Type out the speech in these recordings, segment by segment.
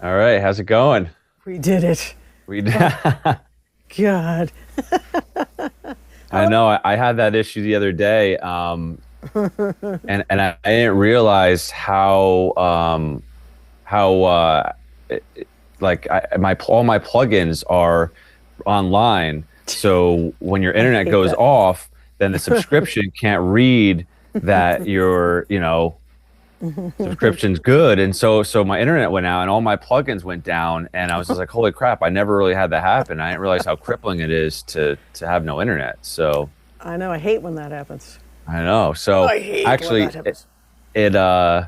All right, how's it going? We did it. We, Oh, God. I How? know I had that issue the other day, and I didn't realize how like my all my plugins are online. So when your I internet hate goes that. off, then the subscription can't read that your subscription's good. And so my internet went out and all my plugins went down, and I was just like, holy crap, I never really had that happen. I didn't realize how crippling it is to have no internet. So I know. I hate when that happens. I know. So I hate when that actually happens. it uh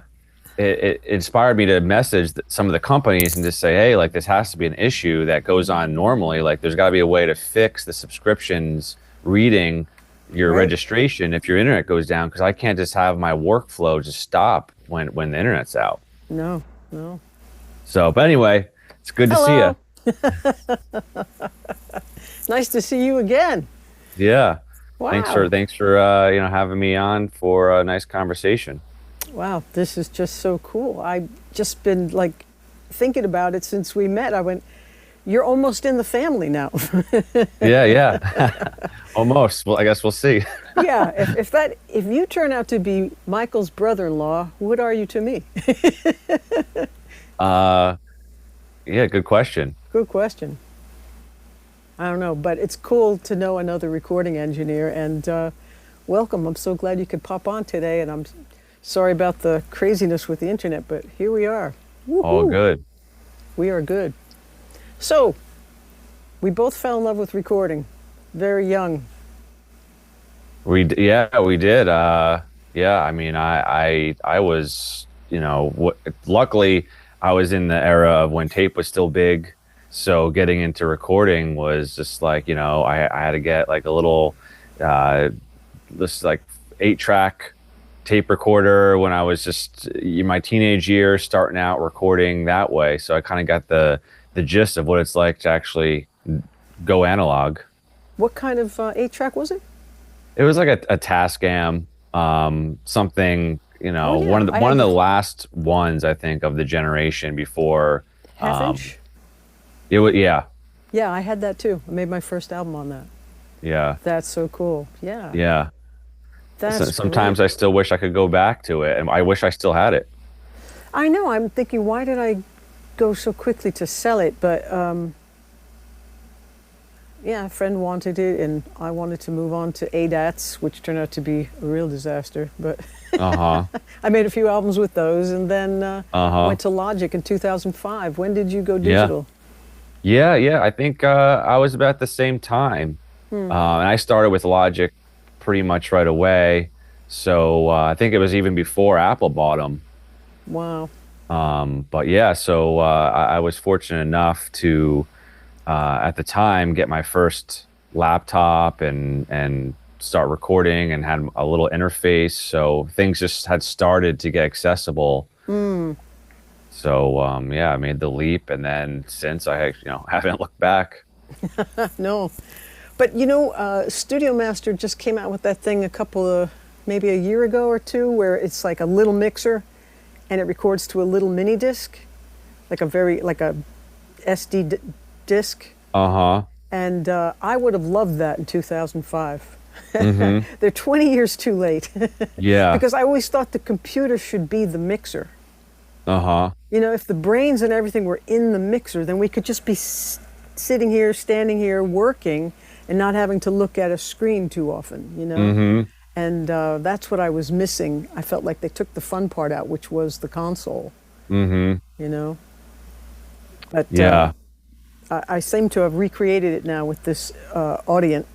it inspired me to message some of the companies and just say, hey, like this has to be an issue that goes on normally. Like there's got to be a way to fix the subscriptions reading your Right? registration if your internet goes down, because I can't just have my workflow just stop when the internet's out. No, no. So, but anyway, it's good to see you. Hello. Nice to see you again. Yeah. Thanks for Wow. having me on for a nice conversation. Wow. This is just so cool. I've just been like thinking about it since we met. I went, you're almost in the family now. Yeah, yeah. Almost. Well, I guess we'll see. Yeah. If you turn out to be Michael's brother-in-law, what are you to me? Uh, yeah, good question. Good question. I don't know, but it's cool to know another recording engineer. And welcome. I'm so glad you could pop on today. And I'm sorry about the craziness with the internet, but here we are. All Woohoo! good. We are good. So we both fell in love with recording very young. Yeah, we did. Yeah, I mean, I was, luckily I was in the era of when tape was still big. So getting into recording was just like, I had to get like a little, this like 8-track tape recorder when I was just in my teenage years, starting out recording that way. So I kind of got the gist of what it's like to actually go analog. What kind of 8-track was it? It was like a Tascam, something, Oh, one yeah. of the I one had of the the last ones I think of the generation before. half Um, inch. it was yeah, Yeah, I had that too. I made my first album on that. yeah, That's so cool. Yeah, yeah. that's great. Sometimes I still wish I could go back to it, and I wish I still had it. I know. I'm thinking, why did I go so quickly to sell it? But yeah, a friend wanted it, and I wanted to move on to ADATs, which turned out to be a real disaster. But Uh-huh. I made a few albums with those, and then Uh-huh. went to Logic in 2005. When did you go Yeah. digital? Yeah, yeah. I think I was about the same time. And I started with Logic pretty much right away. So I think it was even before Apple bought them. Wow. But yeah, so I was fortunate enough to, at the time, get my first laptop and start recording and had a little interface. So things just had started to get accessible. So yeah, I made the leap, and then since haven't looked back. No. But Studio Master just came out with that thing maybe a year ago or two, where it's like a little mixer and it records to a little mini disc, like a disc. Uh-huh. And I would have loved that in 2005. Mm-hmm. They're 20 years too late. Yeah. Because I always thought the computer should be the mixer. Uh-huh. If the brains and everything were in the mixer, then we could just be sitting here, standing here, working, and not having to look at a screen too often. Mm-hmm. And that's what I was missing. I felt like they took the fun part out, which was the console, Mm-hmm. you know. But Yeah. I seem to have recreated it now with this Audient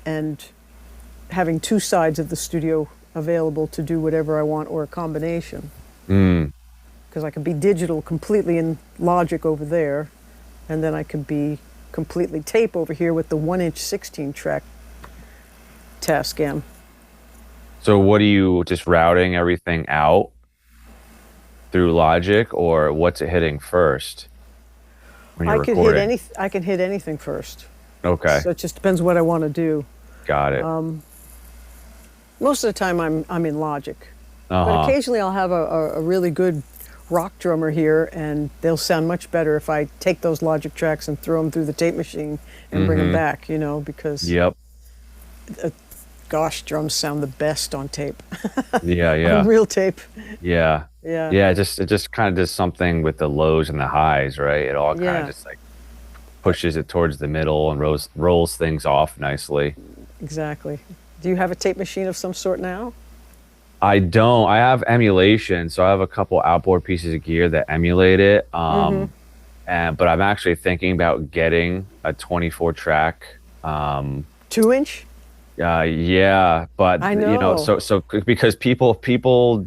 and having two sides of the studio available to do whatever I want, or a combination. Mm. Because I could be digital completely in Logic over there, and then I could be completely tape over here with the 1-inch 16-track Tascam. So what are you just routing everything out through Logic, or what's it hitting first when you're recording? I can hit anything first. Okay. So it just depends what I want to do. Got it. Most of the time I'm in Logic, but Uh-huh. occasionally I'll have a really good rock drummer here, and they'll sound much better if I take those Logic tracks and throw them through the tape machine and bring them Mm-hmm. back, because, Yep. gosh, drums sound the best on tape, Yeah, on yeah. real tape. Yeah. Yeah, Yeah, it just kind of does something with the lows and the highs, right? It all kind of yeah, just like pushes it towards the middle and rolls things off nicely. exactly. Do you have a tape machine of some sort now? I don't. I have emulation, so I have a couple outboard pieces of gear that emulate it. Mm-hmm. And but I'm actually thinking about getting a 24 track. 2 inch? Yeah, but I know. because people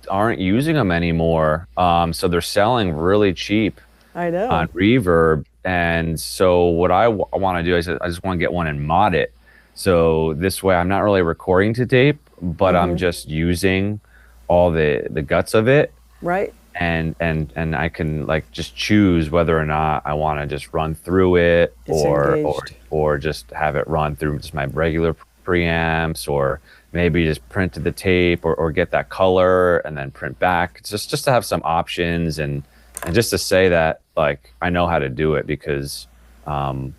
aren't using them anymore. So they're selling really cheap I on know. Reverb. And so what want to do is I just want to get one and mod it. So this way I'm not really recording to tape, but I'm Mm-hmm. just using all the guts of it, Right? and I can like just choose whether or not I want to just run through it It's engaged. or just have it run through just my regular preamps, or maybe just print to the tape, or get that color and then print back. It's just to have some options, and just to say that like I know how to do it because um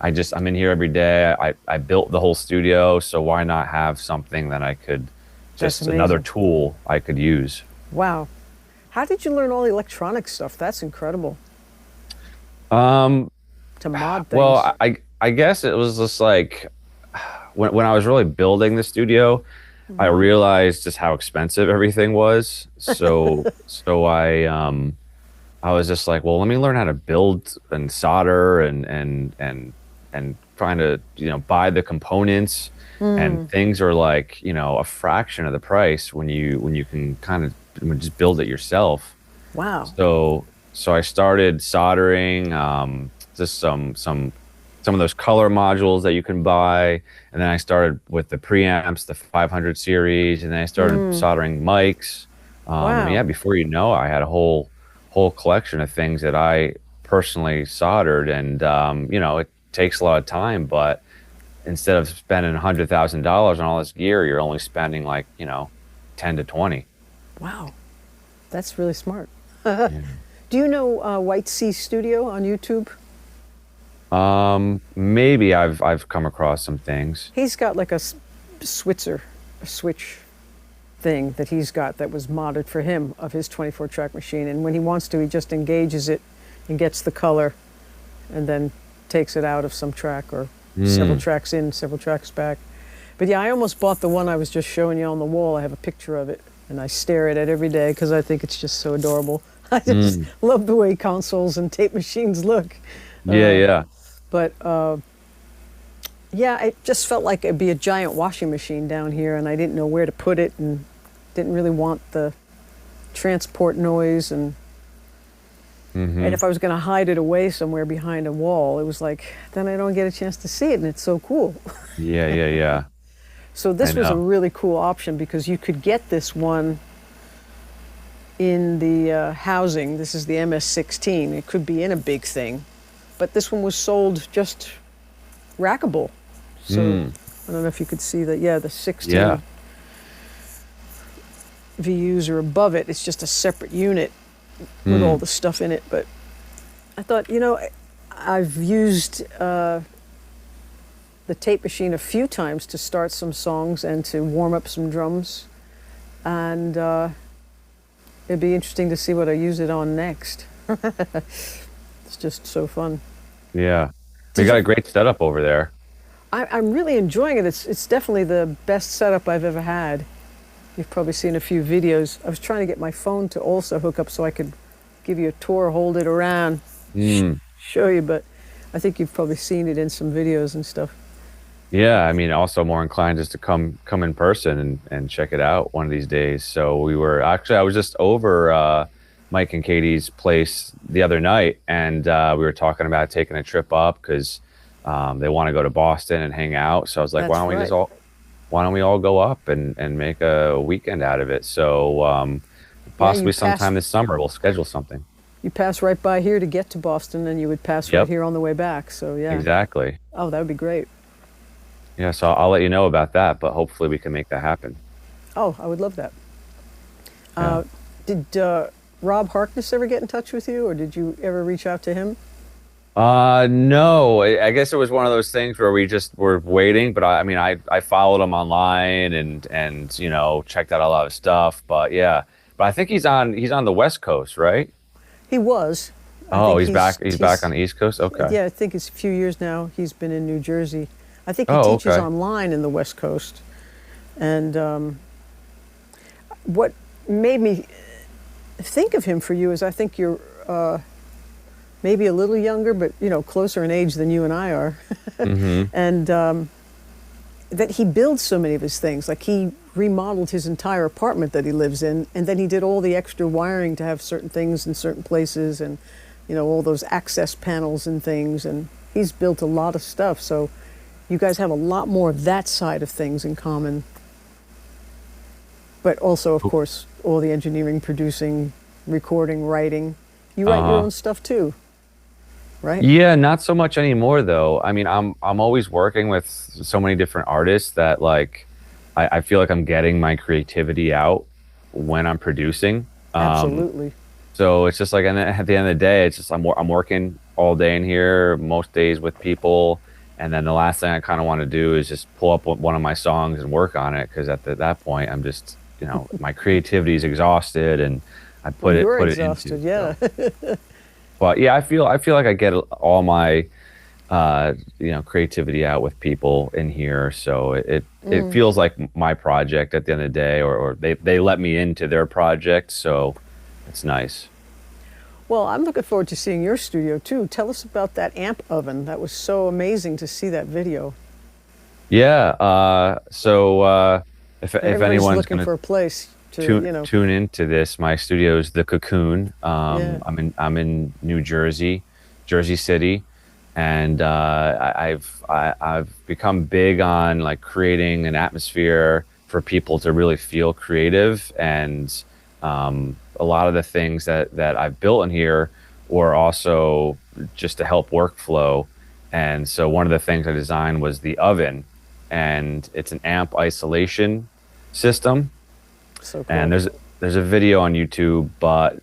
I'm in here every day. I built the whole studio, so why not have something that I could That's just another amazing. tool I could use. Wow. How did you learn all the electronic stuff? That's incredible. Um, To mod things. well, I guess it was just like when I was really building the studio, I Hmm. realized just how expensive everything was. So I was just like, well, let me learn how to build and solder and trying to, buy the components, and Mm. things are like, a fraction of the price when you can kind of just build it yourself. Wow. So I started soldering just some of those color modules that you can buy, and then I started with the preamps, the 500 series, and then I started Mm. soldering mics. And yeah, Wow. before you know it, I had a whole collection of things that I personally soldered, and it takes a lot of time, but instead of spending $100,000 on all this gear, you're only spending like 10 to 20. Wow. That's really smart. Yeah. Do you know White Sea Studio on YouTube? Maybe I've come across some things. He's got like a switch thing that he's got that was modded for him of his 24 track machine. And when he wants to, he just engages it and gets the color and then takes it out of some track or several Mm, tracks in, several tracks back. But yeah, I almost bought the one I was just showing you on the wall. I have a picture of it and I stare at it every day because I think it's just so adorable. I just mm. love the way consoles and tape machines look. Yeah, yeah. But yeah, it just felt like it'd be a giant washing machine down here, and I didn't know where to put it, and didn't really want the transport noise, and Hmm. if I was going to hide it away somewhere behind a wall, it was like then I don't get a chance to see it, and it's so cool. Yeah, yeah, yeah. So I this was a know. really cool option because you could get this one in the housing. This is the MS-16. It could be in a big thing, but this one was sold just rackable. So Mm, I don't know if you could see that. Yeah, the yeah. 16 VUs are above it. It's just a separate unit with all Mm, the stuff in it. But I thought, I've used the tape machine a few times to start some songs and to warm up some drums. And it'd be interesting to see what I use it on next. It's just so fun. yeah. We Did got you? a great setup over there. I'm really enjoying it. It's definitely the best setup I've ever had. You've probably seen a few videos. I was trying to get my phone to also hook up so I could give you a tour, hold it around, Mm, show you, but I think you've probably seen it in some videos and stuff. yeah, I mean, also more inclined just to come in person and check it out one of these days. So I was just over Mike and Katie's place the other night, and we were talking about taking a trip up because they want to go to Boston and hang out. So I was like, That's right. why don't we all go up and make a weekend out of it? So Yeah, possibly sometime this summer we'll schedule something. you pass right by here to get to Boston, and you would pass right Yep, here on the way back. So yeah. exactly. Oh, that would be great. Yeah, so I'll let you know about that, but hopefully we can make that happen. Oh, I would love that. Yeah. Did Rob Harkness ever get in touch with you, or did you ever reach out to him? No, I guess it was one of those things where we just were waiting, but I mean, I followed him online and you know, checked out a lot of stuff, but yeah, but I think he's on the West Coast, right? He was. I Oh, think he's back on he's the East Coast. Okay. yeah, I think it's a few years now. He's been in New Jersey. I think he Oh, teaches okay. online in the West Coast. And what made me think of him for you is I think you're maybe a little younger, but you know, closer in age than you and I are. Hmm. And that he builds so many of his things. Like he remodeled his entire apartment that he lives in, and then he did all the extra wiring to have certain things in certain places, and you know, all those access panels and things. And he's built a lot of stuff. So you guys have a lot more of that side of things in common. But also, of course, all the engineering, producing, recording, writing. You write your Uh-huh. own stuff too, right? Yeah, not so much anymore though. I mean, I'm always working with so many different artists that like I feel like I'm getting my creativity out when I'm producing. Absolutely. So it's just like, and then at the end of the day, it's just I'm working all day in here, most days with people, and then the last thing I kind of want to do is just pull up one of my songs and work on it because that point I'm just, you know, my creativity is exhausted and I Well, you're put it into exhausted, yeah. so. But yeah, I feel like I get all my you know, creativity out with people in here, so it feels like my project at the end of the day, or they let me into their project, so it's nice. Well, I'm looking forward to seeing your studio too. Tell us about that amp oven. That was so amazing to see that video. Yeah, if Everybody's anyone's looking gonna for a place to, you know, tune into this, my studio's the Cocoon. yeah. I'm in New Jersey, Jersey City, and I've become big on like creating an atmosphere for people to really feel creative, and a lot of the things that I've built in here were also just to help workflow. And so one of the things I designed was the oven, and it's an amp isolation system. So And cool. there's a video on YouTube, but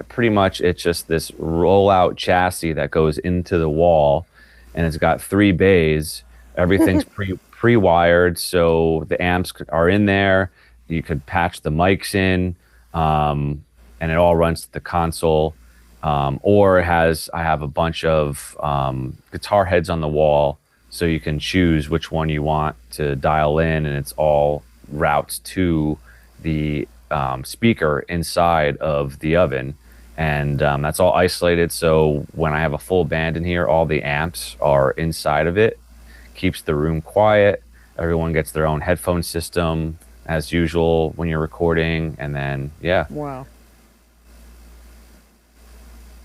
pretty much it's just this rollout chassis that goes into the wall, and it's got three bays. Everything's pre-wired, so the amps are in there. You could patch the mics in, and it all runs to the console. Or it has I have a bunch of guitar heads on the wall, so you can choose which one you want to dial in, and it's all routes to the speaker inside of the oven, and that's all isolated. So when I have a full band in here, all the amps are inside of it. Keeps the room quiet. Everyone gets their own headphone system as usual when you're recording, and then yeah. Wow.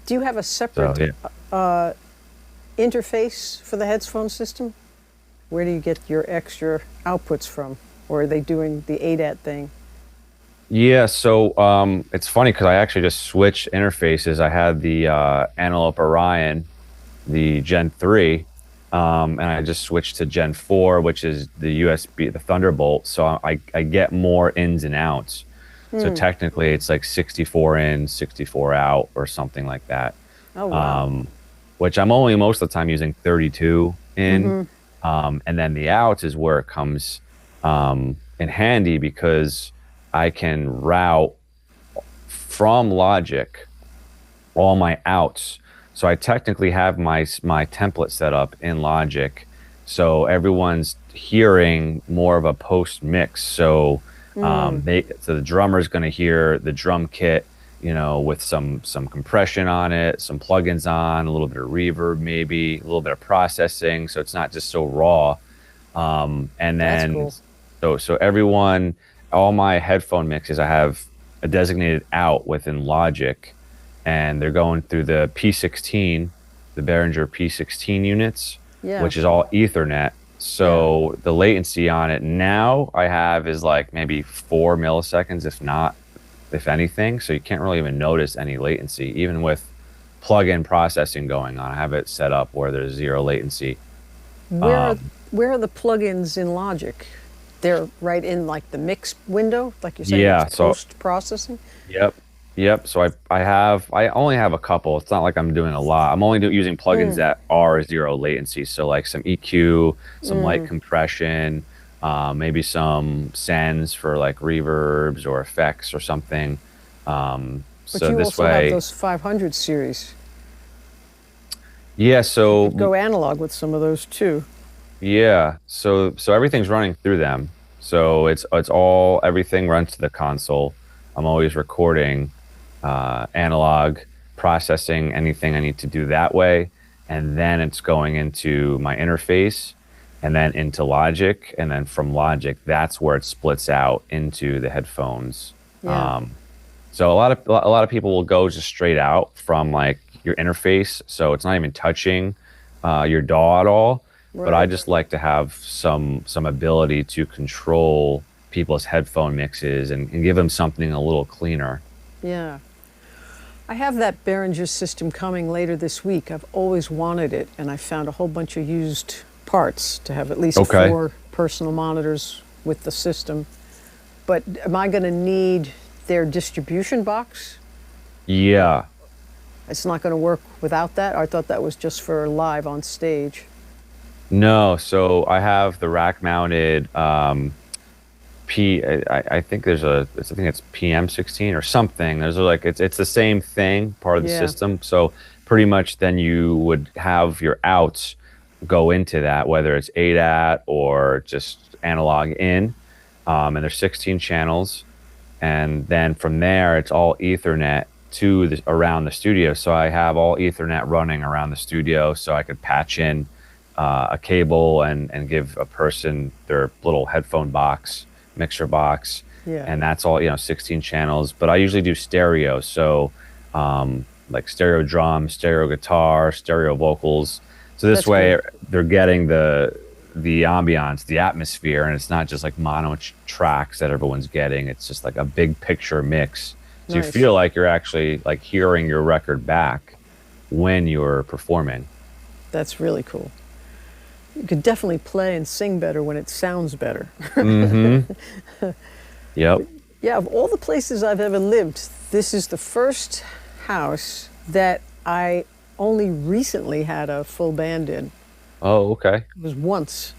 Do you have a So separate yeah. interface for the headphone system? Where do you get your extra outputs from? Or are they doing the ADAT thing? Yeah, so it's funny because I actually just switched interfaces. I had the Antelope Orion, the Gen 3, and I just switched to Gen 4, which is the USB, the Thunderbolt. So I get more ins and outs. So technically, it's like 64 in, 64 out, or something like that. Oh, wow. Um, which I'm only most of the time using 32 in. And then the outs is where it comes in handy because I can route from Logic all my outs. So I technically have my template set up in Logic, so everyone's hearing more of a post mix. So so the drummer's going to hear the drum kit, you know, with some compression on it, some plugins on, a little bit of reverb, maybe a little bit of processing, so it's not just so raw. And That's then cool. so everyone, all my headphone mixes, I have a designated out within Logic, and they're going through the P16, the Behringer P16 units, Yeah, which is all Ethernet. yeah. So the latency on it now I have is like maybe 4 milliseconds, if not, if anything. So you can't really even notice any latency, even with plug-in processing going on. I have it set up where there's zero latency. Where are, Um, where are the plugins in Logic? They're right in like the mix window, like you're saying, it's yeah. So post processing. yep. Yep. So I only have a couple. It's not like I'm doing a lot. I'm only using plugins that are zero latency. So like some EQ, some light compression, maybe some sends for like reverbs or effects or something. But So you this also have way, those 500 series. yeah. You could So go analog with some of those too. yeah. So everything's running through them. So it's all everything runs to the console. I'm always recording analog, processing anything I need to do that way, and then it's going into my interface and then into Logic, and then from Logic, that's where it splits out into the headphones. Yeah, Um, so a lot of people will go just straight out from like your interface, so it's not even touching your DAW at all. But I right. just like to have some ability to control people's headphone mixes and give them something a little cleaner. Yeah. I have that Behringer system coming later this week. I've always wanted it, and I found a whole bunch of used parts to have at least Okay. 4 personal monitors with the system. But am I going to need their distribution box? Yeah. It's not going to work without that? I thought that was just for live on stage. No. So I have the rack mounted I think I think it's PM16 or something. There's like it's the same thing, part of the Yeah, system. So pretty much then you would have your outs go into that, whether it's ADAT or just analog in. And there's 16 channels. And then from there, it's all Ethernet to around the studio. So I have all Ethernet running around the studio, so I could patch in a cable and give a person their little headphone box, mixer box, yeah. and that's all 16 channels. But I usually do stereo, so like stereo drums, stereo guitar, stereo vocals. So this That's good. way, they're getting the ambiance, the atmosphere, and it's not just like mono tracks that everyone's getting. It's just like a big picture mix. So you Nice. feel like you're actually like hearing your record back when you're performing. That's really cool. You could definitely play and sing better when it sounds better. Mm-hmm. Yep. Yeah, of all the places I've ever lived, this is the first house that I only recently had a full band in. Oh, okay. It was once.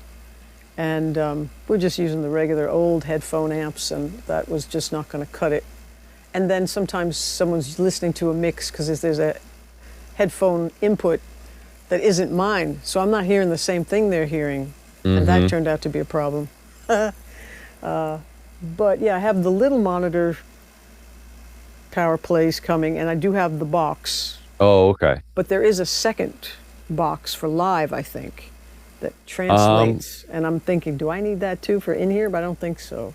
And we're just using the regular old headphone amps, and that was just not going to cut it. And then sometimes someone's listening to a mix because there's a headphone input that isn't mine. So I'm not hearing the same thing they're hearing. And that Mm-hmm. turned out to be a problem. But yeah, I have the little monitor power plays coming, and I do have the box. Oh, okay. But there is a second box for live, I think, that Um, translates. And I'm thinking, do I need that too for in here? But I don't think so.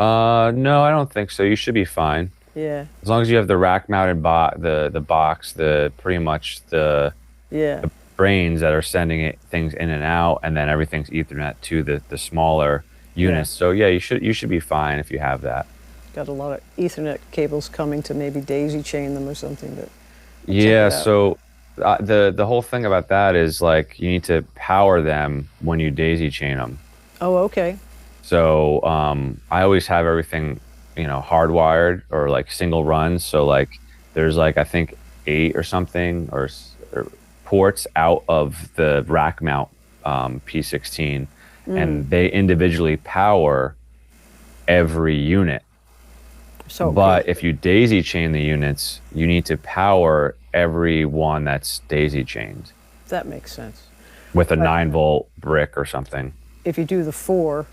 no, I don't think so. You should be fine. Yeah, As long as you have the rack mounted the box, the pretty much yeah, the brains that are sending things in and out, and then everything's Ethernet to the smaller yeah. units. So yeah, you should be fine if you have that. Got a lot of Ethernet cables coming to maybe daisy chain them or something, but I'll check Yeah, it out. so the whole thing about that is like you need to power them when you daisy chain them. Oh, okay. So I always have everything, hardwired or like single runs. So like there's like I think 8 or something or ports out of the rack mount P16, and they individually power every unit. So good. But if you daisy chain the units, you need to power every one that's daisy chained That makes sense. with a But 9-volt brick or something. if you do the 4,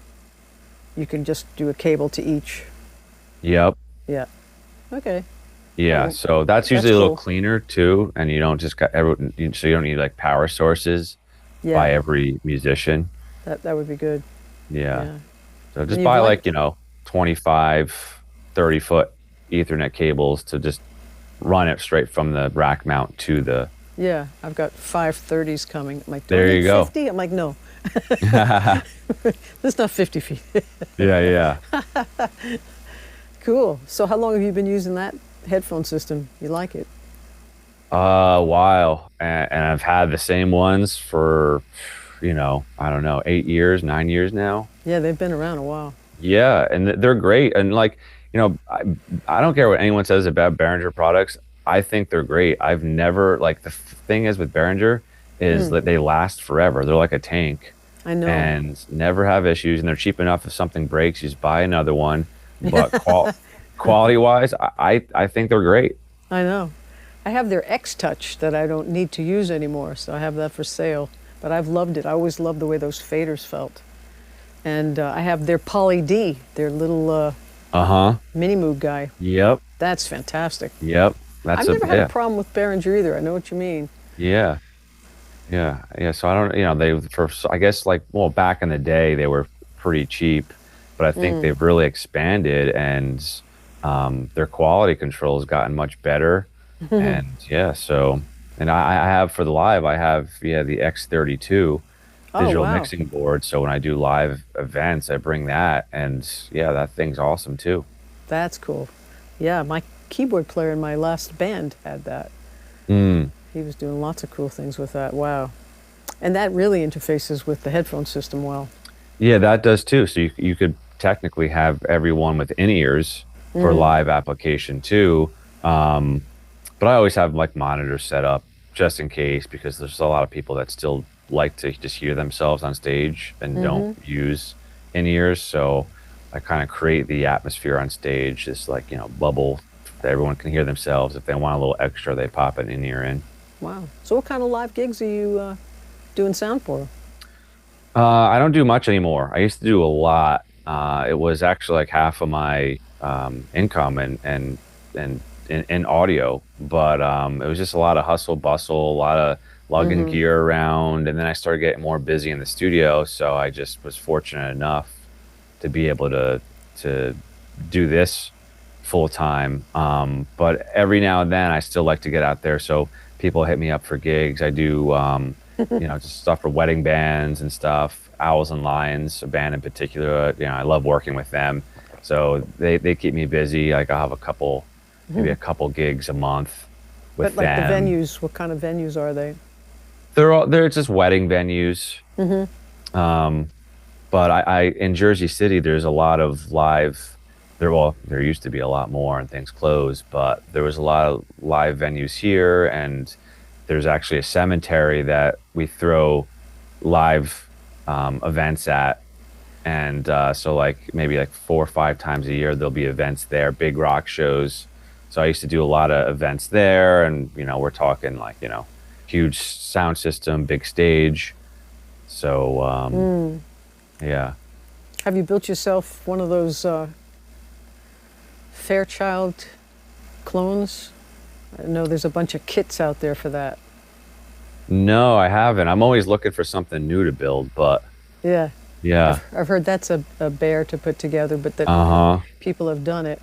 you can just do a cable to each. Yep. Yeah. Okay. Yeah. Oh, So that's that's usually a little cool. cleaner too, and you don't just got so you don't need like power sources by Yeah, every musician. that would be good. Yeah. Yeah. So And just you've buy like, like, 25, 30-foot Ethernet cables to just run it straight from the rack mount to the. yeah, I've got 530s coming. I'm like, do I There need you go. 50? I'm like, no, Yeah, that's not 50 feet. yeah. Cool. So how long have you been using that headphone system? You like it? A while, and I've had the same ones for, I don't know, 8 years, 9 years now. Yeah, they've been around a while. Yeah, and they're great, and like I don't care what anyone says about Behringer products. I think they're great. I've never like thing is with Behringer is that they last forever. They're like a tank I know. and never have issues, and they're cheap enough. If something breaks, you just buy another one. But quality wise, I think they're great. I know. I have their X Touch that I don't need to use anymore, so I have that for sale. But I've loved it. I always loved the way those faders felt. And I have their Poly D, their little Uh-huh. mini moog guy. Yep. That's fantastic. Yep. I've That's a never had a yeah. problem with Behringer either. I know what you mean. Yeah. Yeah. Yeah. So I don't, they for I guess like well back in the day they were pretty cheap, but I think they've really expanded and their quality control has gotten much better. And yeah, so and I have for the live, I have the X32 Oh, digital wow. mixing board. So when I do live events, I bring that and yeah, that thing's awesome too. That's cool. Yeah, my keyboard player in my last band had that. Mm. He was doing lots of cool things with that. Wow. And that really interfaces with the headphone system well. Yeah, that does too. So you could technically have everyone with in-ears for live application too. Um, but I always have like monitors set up just in case because there's a lot of people that still like to just hear themselves on stage and don't use in-ears. So I kind of create the atmosphere on stage, this like, bubble that everyone can hear themselves. If they want a little extra, they pop an in-ear in. Wow. So what kind of live gigs are you doing sound for? I don't do much anymore. I used to do a lot. It was actually like half of my income and in audio, but it was just a lot of hustle bustle, a lot of lugging gear around, and then I started getting more busy in the studio. So I just was fortunate enough to be able to do this full time. But every now and then, I still like to get out there. So people hit me up for gigs. I do, just stuff for wedding bands and stuff. Owls and Lions, a band in particular. I love working with them. So they keep me busy. Like I'll have maybe a couple gigs a month with But like the them. venues, what kind of venues are they? They're just wedding venues. Um, but I in Jersey City, there's a lot of live. There used to be a lot more, and things closed. But there was a lot of live venues here, and there's actually a cemetery that we throw live events at, and so like maybe like 4 or 5 times a year there'll be events there, big rock shows. So I used to do a lot of events there, and we're talking like huge sound system, big stage. So yeah. Have you built yourself one of those Fairchild clones? I know there's a bunch of kits out there for that. No, I haven't. I'm always looking for something new to build, but Yeah. yeah. I've heard that's a bear to put together, but that Uh-huh. people have done it.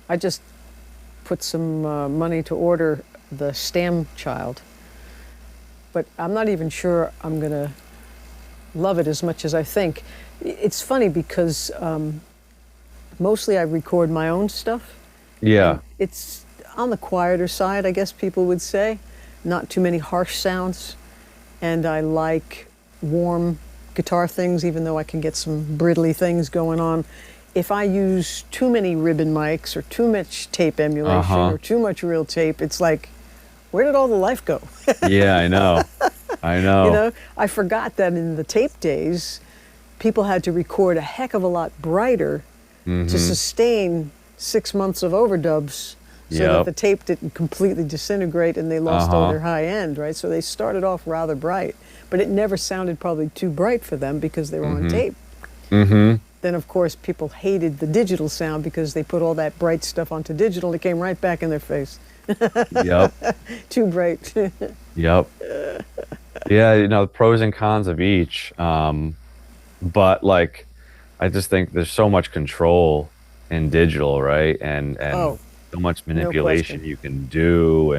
I just put some money to order the Stam Child, but I'm not even sure I'm going to love it as much as I think. It's funny because mostly I record my own stuff. Yeah. It's on the quieter side, I guess people would say. Not too many harsh sounds. And I like warm guitar things, even though I can get some brittly things going on. If I use too many ribbon mics or too much tape emulation or too much real tape, it's like, where did all the life go? Yeah, I know. I know. I forgot that in the tape days, people had to record a heck of a lot brighter to sustain 6 months of overdubs so that Yep. the tape didn't completely disintegrate and they lost all their high end, right? So they started off rather bright, but it never sounded probably too bright for them because they were on tape. Then, of course, people hated the digital sound because they put all that bright stuff onto digital. It came right back in their face. Yep. Too bright. Yep. Yeah, the pros and cons of each. But like I just think there's so much control in digital, right? And Oh, so much no manipulation question. you can do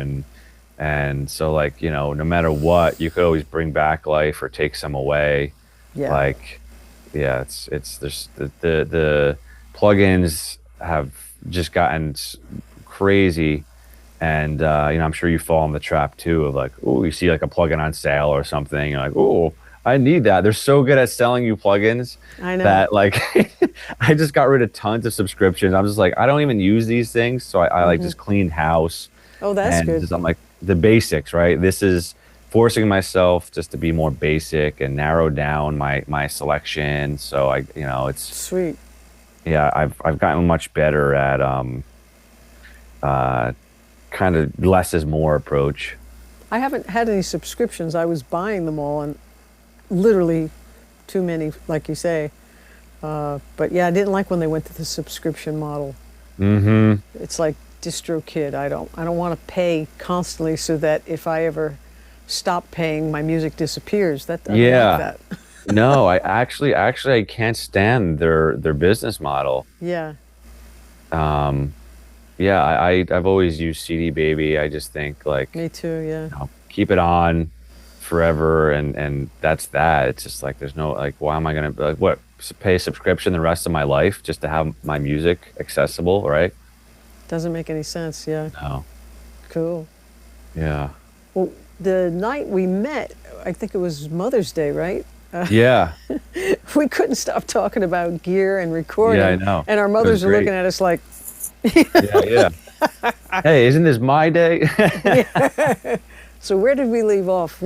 and so like, no matter what, you could always bring back life or take some away. Yeah. Like yeah, it's there's the plugins have just gotten crazy. And I'm sure you fall in the trap too of like, oh, you see like a plugin on sale or something, you're like, oh, I need that. They're so good at selling you plugins I know. that like I just got rid of tons of subscriptions. I'm just like, I don't even use these things. So I like Hmm. just cleaned house Oh, that's and good. just, I'm like the basics, right? This is forcing myself just to be more basic and narrow down my selection. So it's, Sweet. yeah, I've gotten much better at uh kind of less is more approach. I haven't had any subscriptions. I was buying them all, and literally too many, like you say. But yeah, I didn't like when they went to the subscription model. Hmm. It's like DistroKid. I don't want to pay constantly so that if I ever stop paying, my music disappears. That I don't like Yeah. that. No, I actually I can't stand their business model. Yeah, Um, yeah, I've always used CD Baby. I just think like, me too. Yeah. keep it on forever and that's that. It's just like there's no like why am I gonna like what pay a subscription the rest of my life just to have my music accessible, right? Doesn't make any sense. Yeah. No. Cool. Yeah. Well, the night we met, I think it was Mother's Day, right? Yeah. We couldn't stop talking about gear and Yeah, I recording, know. and our It was mothers are looking great. at us like, Yeah, yeah. Hey, isn't this my day? so where did we leave off?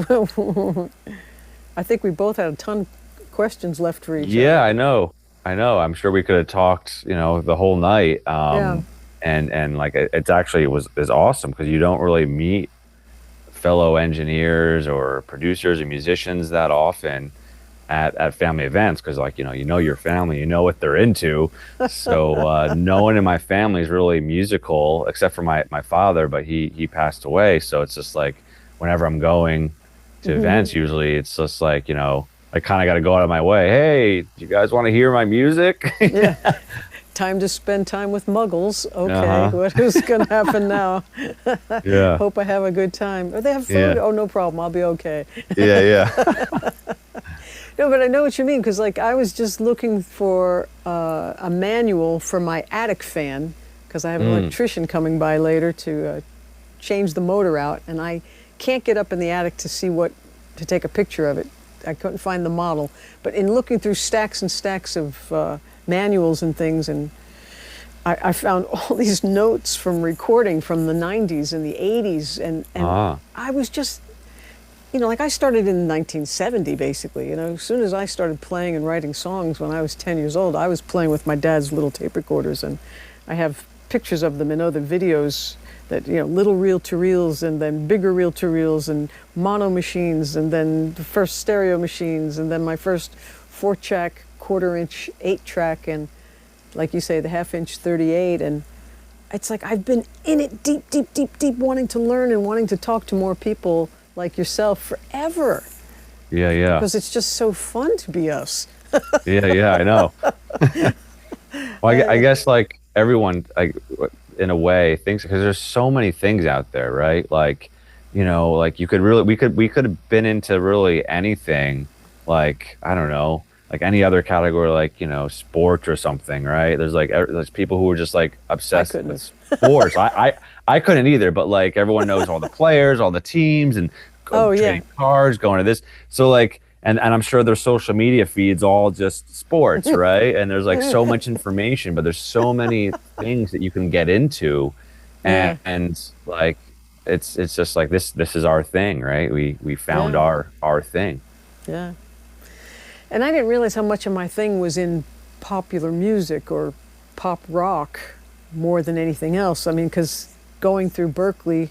I think we both had a ton of questions left for each Yeah, other. I know. I know. I'm sure we could have talked, the whole night. Yeah. And like it's actually is awesome because you don't really meet fellow engineers or producers or musicians that often at family events because like you know your family, you know what they're into. So no one in my family is really musical except for my father, but he passed away. So it's just like whenever I'm going to events, usually it's just like I kind of got to go out of my way. Hey, do you guys want to hear my music? Yeah. Time to spend time with muggles. Okay, Uh-huh. what is going to happen now? Yeah. Hope I have a good time. Oh, they have food? Yeah. Oh, no problem. I'll be okay. Yeah. Yeah. No, but I know what you mean because, like, I was just looking for a manual for my attic fan because I have an electrician coming by later to change the motor out, and I can't get up in the attic to take a picture of it. I couldn't find the model, but in looking through stacks and stacks of manuals and things, and I found all these notes from recording from the 90s and the 80s, and Ah. I was just, like I started in 1970, basically. As soon as I started playing and writing songs when I was 10 years old, I was playing with my dad's little tape recorders, and I have pictures of them in other videos that, little reel-to-reels and then bigger reel-to-reels and mono machines and then the first stereo machines and then my first 4-track, quarter-inch, 8-track and, like you say, the half-inch 38. And it's like I've been in it deep, deep, deep, deep, wanting to learn and wanting to talk to more people like yourself forever Yeah. Yeah. because it's just so fun to be us. Yeah. Yeah. I know. Well, I guess like everyone, like in a way, thinks because there's so many things out there, right? Like, like you could really, we could have been into really anything, like I don't know, like any other category, like sports or something, right? There's people who are just like I obsessed couldn't with have. sports. I couldn't either, but like everyone knows all the players, all the teams, and Oh, yeah. trading cards, going to this. So like, and I'm sure their social media feeds all just sports, right? And there's like so much information, but there's so many things that you can get into, Yeah. and like it's just like this is our thing, right? We found Yeah. our thing. Yeah. And I didn't realize how much of my thing was in popular music or pop rock more than anything else. I mean, because going through Berkeley,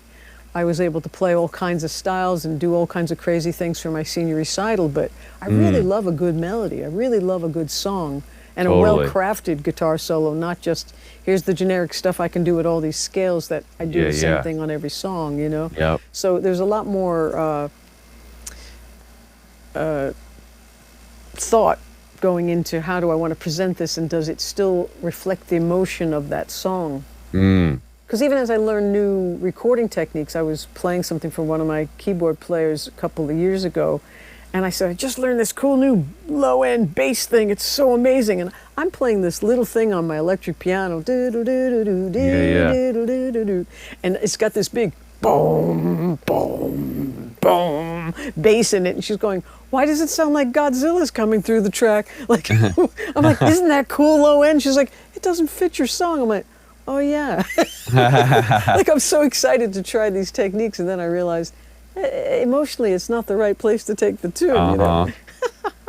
I was able to play all kinds of styles and do all kinds of crazy things for my senior recital. But I really love a good melody. I really love a good song and a Totally. well-crafted guitar solo, not just here's the generic stuff I can do at all these scales that I do Yeah, the same yeah. thing on every song. Yep. So there's a lot more thought going into how do I want to present this and does it still reflect the emotion of that song? Mm. Because even as I learned new recording techniques, I was playing something for one of my keyboard players a couple of years ago, and I said, I just learned this cool new low-end bass thing. It's so amazing. And I'm playing this little thing on my electric piano, Yeah, yeah. and it's got this big boom, boom, boom, bass in it, and she's going, "Why does it sound like Godzilla's coming through the track?" Like, I'm like, "Isn't that cool low end?" She's like, "It doesn't fit your song." I'm like, "Oh yeah." Like, I'm so excited to try these techniques, and then I realized emotionally it's not the right place to take the tune. You know?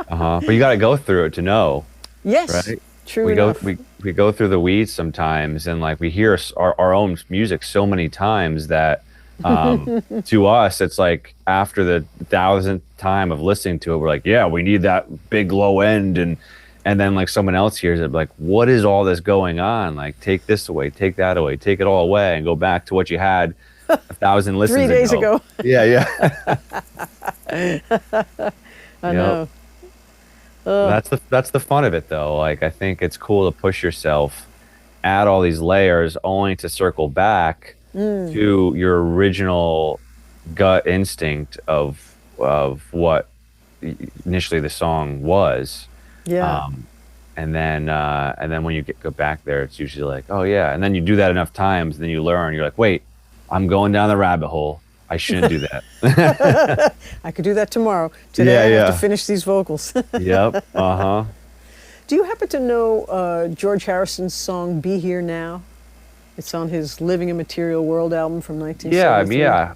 But you got to go through it to know, Yes, right? true we enough. go we go through the weeds sometimes, and like we hear our own music so many times that to us it's like after the thousandth time of listening to it, we're like, yeah, we need that big low end, and then like someone else hears it, like, what is all this going on? Like, take this away, take that away, take it all away, and go back to what you had 1,000 listens 3 days ago. Yeah, yeah. I Yep. know. That's the fun of it though. Like I think it's cool to push yourself, add all these layers only to circle back to your original gut instinct of what initially the song was. Yeah. And then when you go back there, it's usually like, oh yeah. And then you do that enough times, then you learn. You're like, wait, I'm going down the rabbit hole. I shouldn't do that. I could do that tomorrow. Today I have to finish these vocals. Yep. Do you happen to know George Harrison's song "Be Here Now"? It's on his "Living in Material World" album from 1973. Yeah.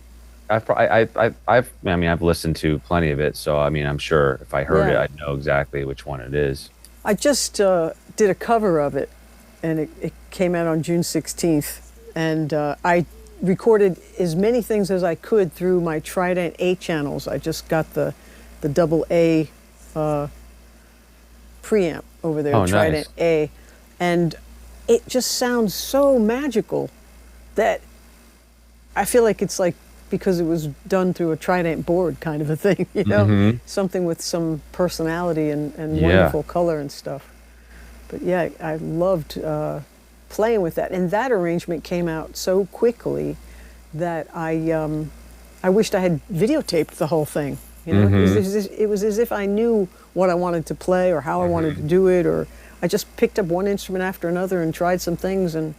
I've listened to plenty of it, so I mean, I'm sure if I heard it, I'd know exactly which one it is. I just did a cover of it, and it came out on June 16th, and I recorded as many things as I could through my Trident A channels. I just got the double A preamp over there, Trident nice. A, and it just sounds so magical that I feel like it's like because it was done through a Trident board kind of a thing, you know, something with some personality and wonderful color and stuff. But yeah, I loved playing with that, and that arrangement came out so quickly that I wished I had videotaped the whole thing. You know, it was as if I knew what I wanted to play or how I wanted to do it, or I just picked up one instrument after another and tried some things, and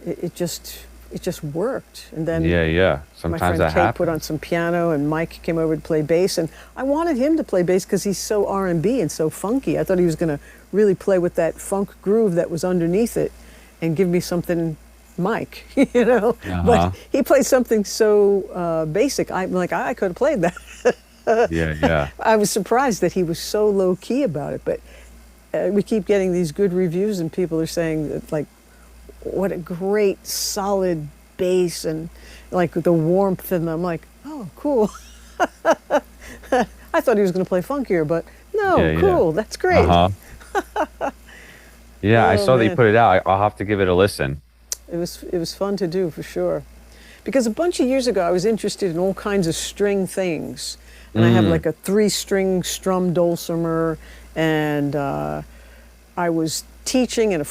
it just worked. And then Sometimes my friend that Kate happens. put on some piano, and Mike came over to play bass, and I wanted him to play bass because he's so R&B and so funky. I thought he was going to really play with that funk groove that was underneath it and give me something Mike, you know. But he played something so basic. I'm like, I could have played that. I was surprised that he was so low key about it, but we keep getting these good reviews, and people are saying that, like, what a great solid bass and like the warmth, and I'm like, oh, cool. I thought he was going to play funkier, but no, cool, that's great. Yeah, I Oh, saw that you man. put it out. I'll have to give it a listen. It was fun to do, for sure. Because a bunch of years ago, I was interested in all kinds of string things. And I have like a 3-string strum dulcimer, and I was teaching, and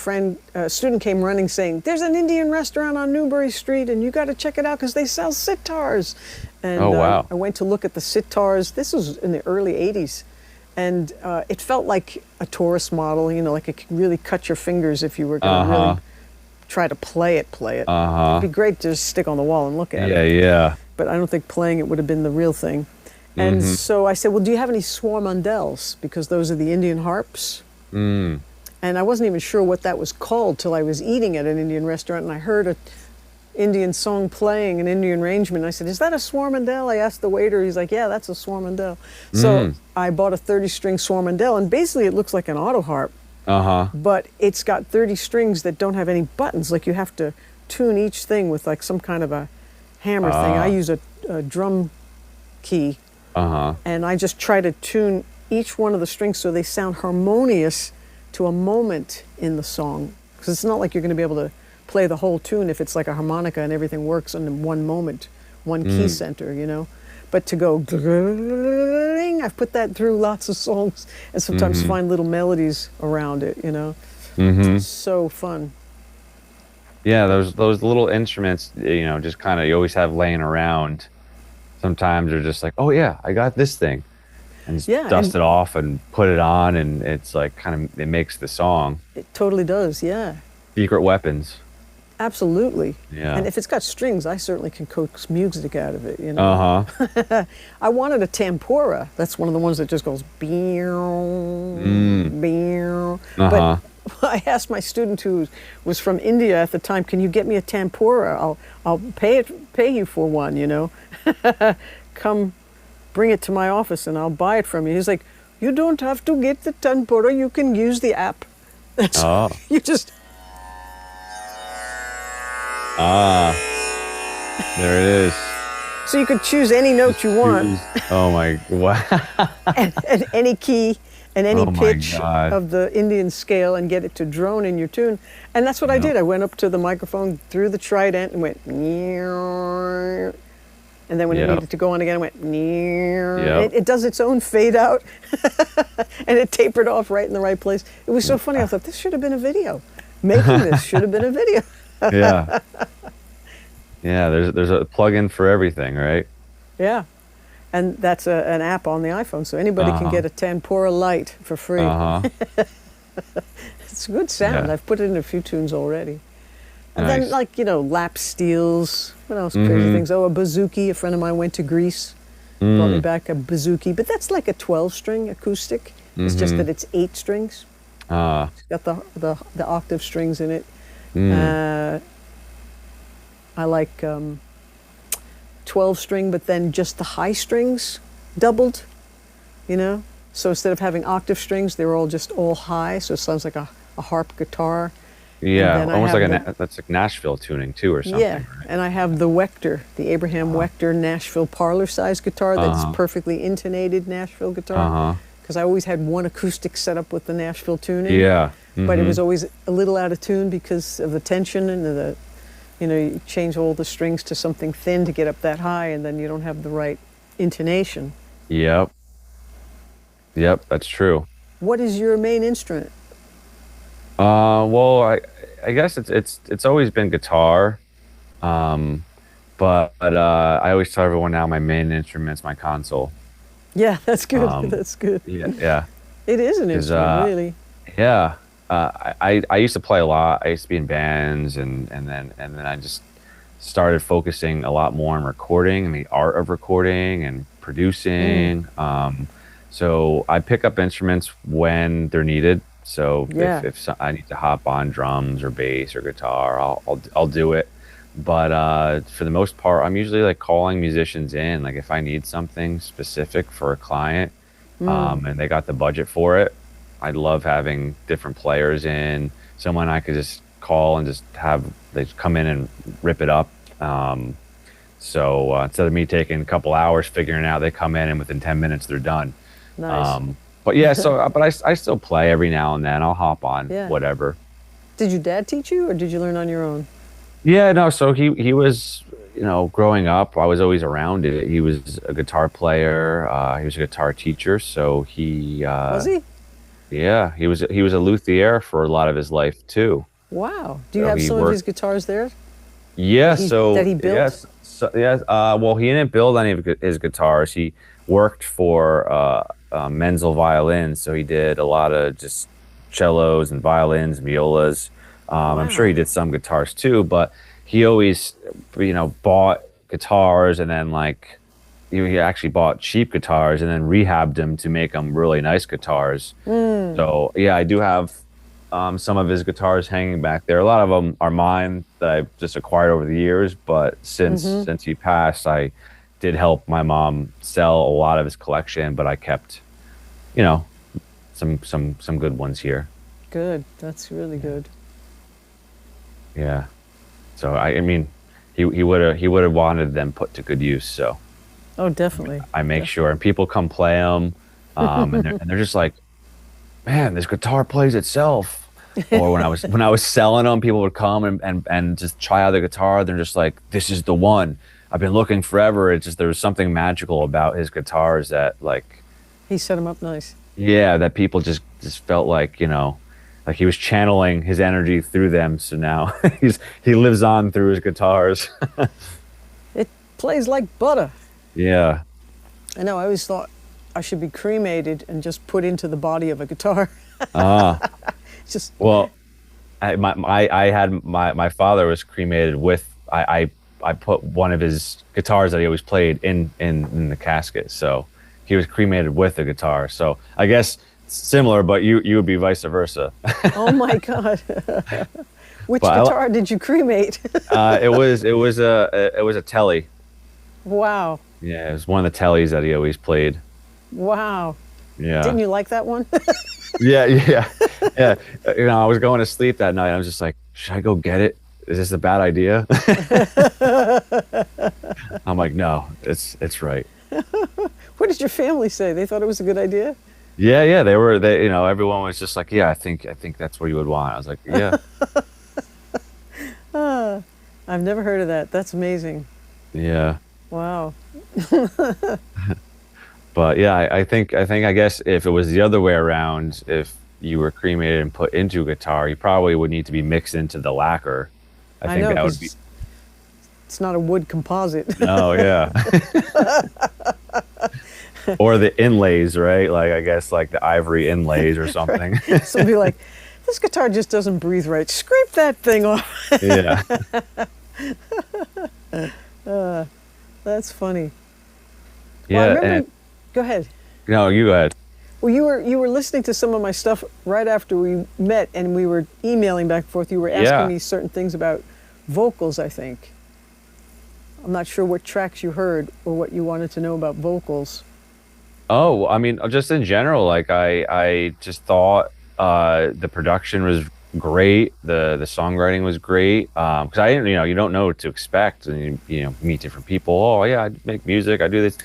a student came running saying, "There's an Indian restaurant on Newbury Street, and you got to check it out because they sell sitars." And Oh, wow. I went to look at the sitars. This was in the early 80s. And it felt like a tourist model, you know, like it could really cut your fingers if you were going to really try to play it. It'd be great to just stick on the wall and look at it. Yeah. But I don't think playing it would have been the real thing. And so I said, well, do you have any swarmandels? Because those are the Indian harps. And I wasn't even sure what that was called till I was eating at an Indian restaurant, and I heard a Indian song playing, an Indian arrangement. I said, is that a swarmandel? I asked the waiter. He's like, yeah, that's a swarmandel. So I bought a 30-string swarmandel, and basically it looks like an auto harp, but it's got 30 strings that don't have any buttons. Like, you have to tune each thing with like some kind of a hammer thing. I use a drum key, and I just try to tune each one of the strings so they sound harmonious to a moment in the song. Because it's not like you're going to be able to play the whole tune if it's like a harmonica and everything works in one moment, one key center, you know. But to go, I've put that through lots of songs, and sometimes find little melodies around it, you know. It's so fun. Yeah, those little instruments, you know, just kind of you always have laying around. Sometimes they're just like, oh yeah, I got this thing, and just dust it off and put it on, and it's like kind of it makes the song. It totally does, yeah. Secret weapons. Absolutely. Yeah. And if it's got strings, I certainly can coax music out of it, you know. Uh-huh. I wanted a tempura. That's one of the ones that just goes beow, Mm. beow. But Uh-huh. I asked my student who was from India at the time, "Can you get me a tempura? I'll pay you for one, you know. Come bring it to my office and I'll buy it from you." He's like, "You don't have to get the tempura. You can use the app." That's Oh. you just Ah, there it is. so you could choose any note Just you want. choose. Oh my, wow. And any key and any Oh my pitch God. of the Indian scale and get it to drone in your tune. And that's what I Yep. did. I went up to the microphone, threw the trident, and went, "Meow." And then when it Yep. needed to go on again, I went, "Meow." Yep. It does its own fade out, and it tapered off right in the right place. It was so funny. I thought, this should have been a video. Making this should have been a video. Yeah. Yeah, there's a plug-in for everything, right? Yeah. And that's an app on the iPhone, so anybody can Uh-huh. get a Tempura Lite for free. Uh-huh. It's a good sound. Yeah. I've put it in a few tunes already. And then, Nice. like, you know, lap steels. What else? Crazy things. Oh, a bouzouki. A friend of mine went to Greece, brought me back a bouzouki. But that's like a 12-string acoustic. It's just that it's 8 strings. Uh, It's got the octave strings in it. mm. I like 12-string, but then just the high strings doubled, you know? So instead of having octave strings, they were all just all high, so it sounds like a harp guitar. Yeah, then I almost have like the- that's like Nashville tuning too, or something. Yeah, Right? and I have the Wechter, the Abraham Wechter Nashville parlor size guitar that's perfectly intonated Nashville guitar. Uh-huh. Because I always had one acoustic set up with the Nashville tuning. Yeah. But it Mhm. was always a little out of tune because of the tension and the, you know, you change all the strings to something thin to get up that high, and then you don't have the right intonation. Yep. Yep, that's true. What is your main instrument? Well, I guess it's always been guitar. Um, but I always tell everyone now my main instrument's my console. Yeah, that's good. Um, That's good. Yeah, yeah. It is an 'Cause, instrument, really. Yeah. I used to play a lot. I used to be in bands, and then I just started focusing a lot more on recording and the art of recording and producing. So I pick up instruments when they're needed. So Yeah. if I need to hop on drums or bass or guitar, I'll do it. But for the most part, I'm usually like calling musicians in. Like if I need something specific for a client, and they got the budget for it, I love having different players in. Someone I could just call and just have they just come in and rip it up. So instead of me taking a couple hours figuring it out, they come in and within 10 minutes they're done. Nice. But yeah, but I still play every now and then. I'll hop on Yeah. whatever. Did your dad teach you, or did you learn on your own? Yeah, no. So he was, growing up, I was always around it. He was a guitar player. He was a guitar teacher. So Was he? yeah, he was a luthier for a lot of his life too. Wow. Do you So have he some of worked- his guitars there? Yeah, That he built? yes, so yes. Well, he didn't build any of his guitars. He worked for Menzel Violins, so he did a lot of just cellos and violins, violas. I'm sure he did some guitars too, but he always, bought guitars and then like he actually bought cheap guitars and then rehabbed them to make them really nice guitars. So yeah, I do have some of his guitars hanging back there. A lot of them are mine that I've just acquired over the years, but since he passed, I did help my mom sell a lot of his collection, but I kept, some good ones here. Good. That's really good. Yeah. So I mean, he would have wanted them put to good use. So Oh, definitely. I make sure, and people come play them, and they're just like, man, this guitar plays itself. Or when I was selling them, people would come and just try out the guitar. They're just like, this is the one. I've been looking forever. It's just there was something magical about his guitars that like, He set him up nice. yeah, that people just felt like, like he was channeling his energy through them. So now he lives on through his guitars. It plays like butter. Yeah. I know. I always thought I should be cremated and just put into the body of a guitar. Ah. Just Well, I had my father was cremated with I put one of his guitars that he always played in the casket, so he was cremated with the guitar. So I guess similar, but you would be vice versa. Oh my God. Which But guitar did you cremate? it was a telly. Wow. Yeah, it was one of the tellies that he always played. Wow. Yeah. Didn't you like that one? Yeah, yeah, yeah. I was going to sleep that night. I was just like, should I go get it? Is this a bad idea? I'm like, no, it's right. What did your family say? They thought it was a good idea? Yeah, yeah. Everyone was just like, yeah, I think that's what you would want. I was like, yeah, I've never heard of that. That's amazing. yeah. Wow. But yeah, I guess if it was the other way around, if you were cremated and put into a guitar, you probably would need to be mixed into the lacquer. I I think know, that would be. because it's not a wood composite. Oh yeah. Or the inlays, right? Like I guess like the ivory inlays or something. Somebody like, this guitar just doesn't breathe right. Scrape that thing off. Yeah. That's funny. Well, I Yeah, remember. and Go ahead. no, you go ahead. Well, you were listening to some of my stuff right after we met, and we were emailing back and forth. You were asking Yeah. me certain things about vocals, I think. I'm not sure what tracks you heard or what you wanted to know about vocals. Oh, I mean, just in general, like I just thought the production was great, the songwriting was great. Because I didn't, you don't know what to expect, and you meet different people. Oh yeah, I make music, I do this,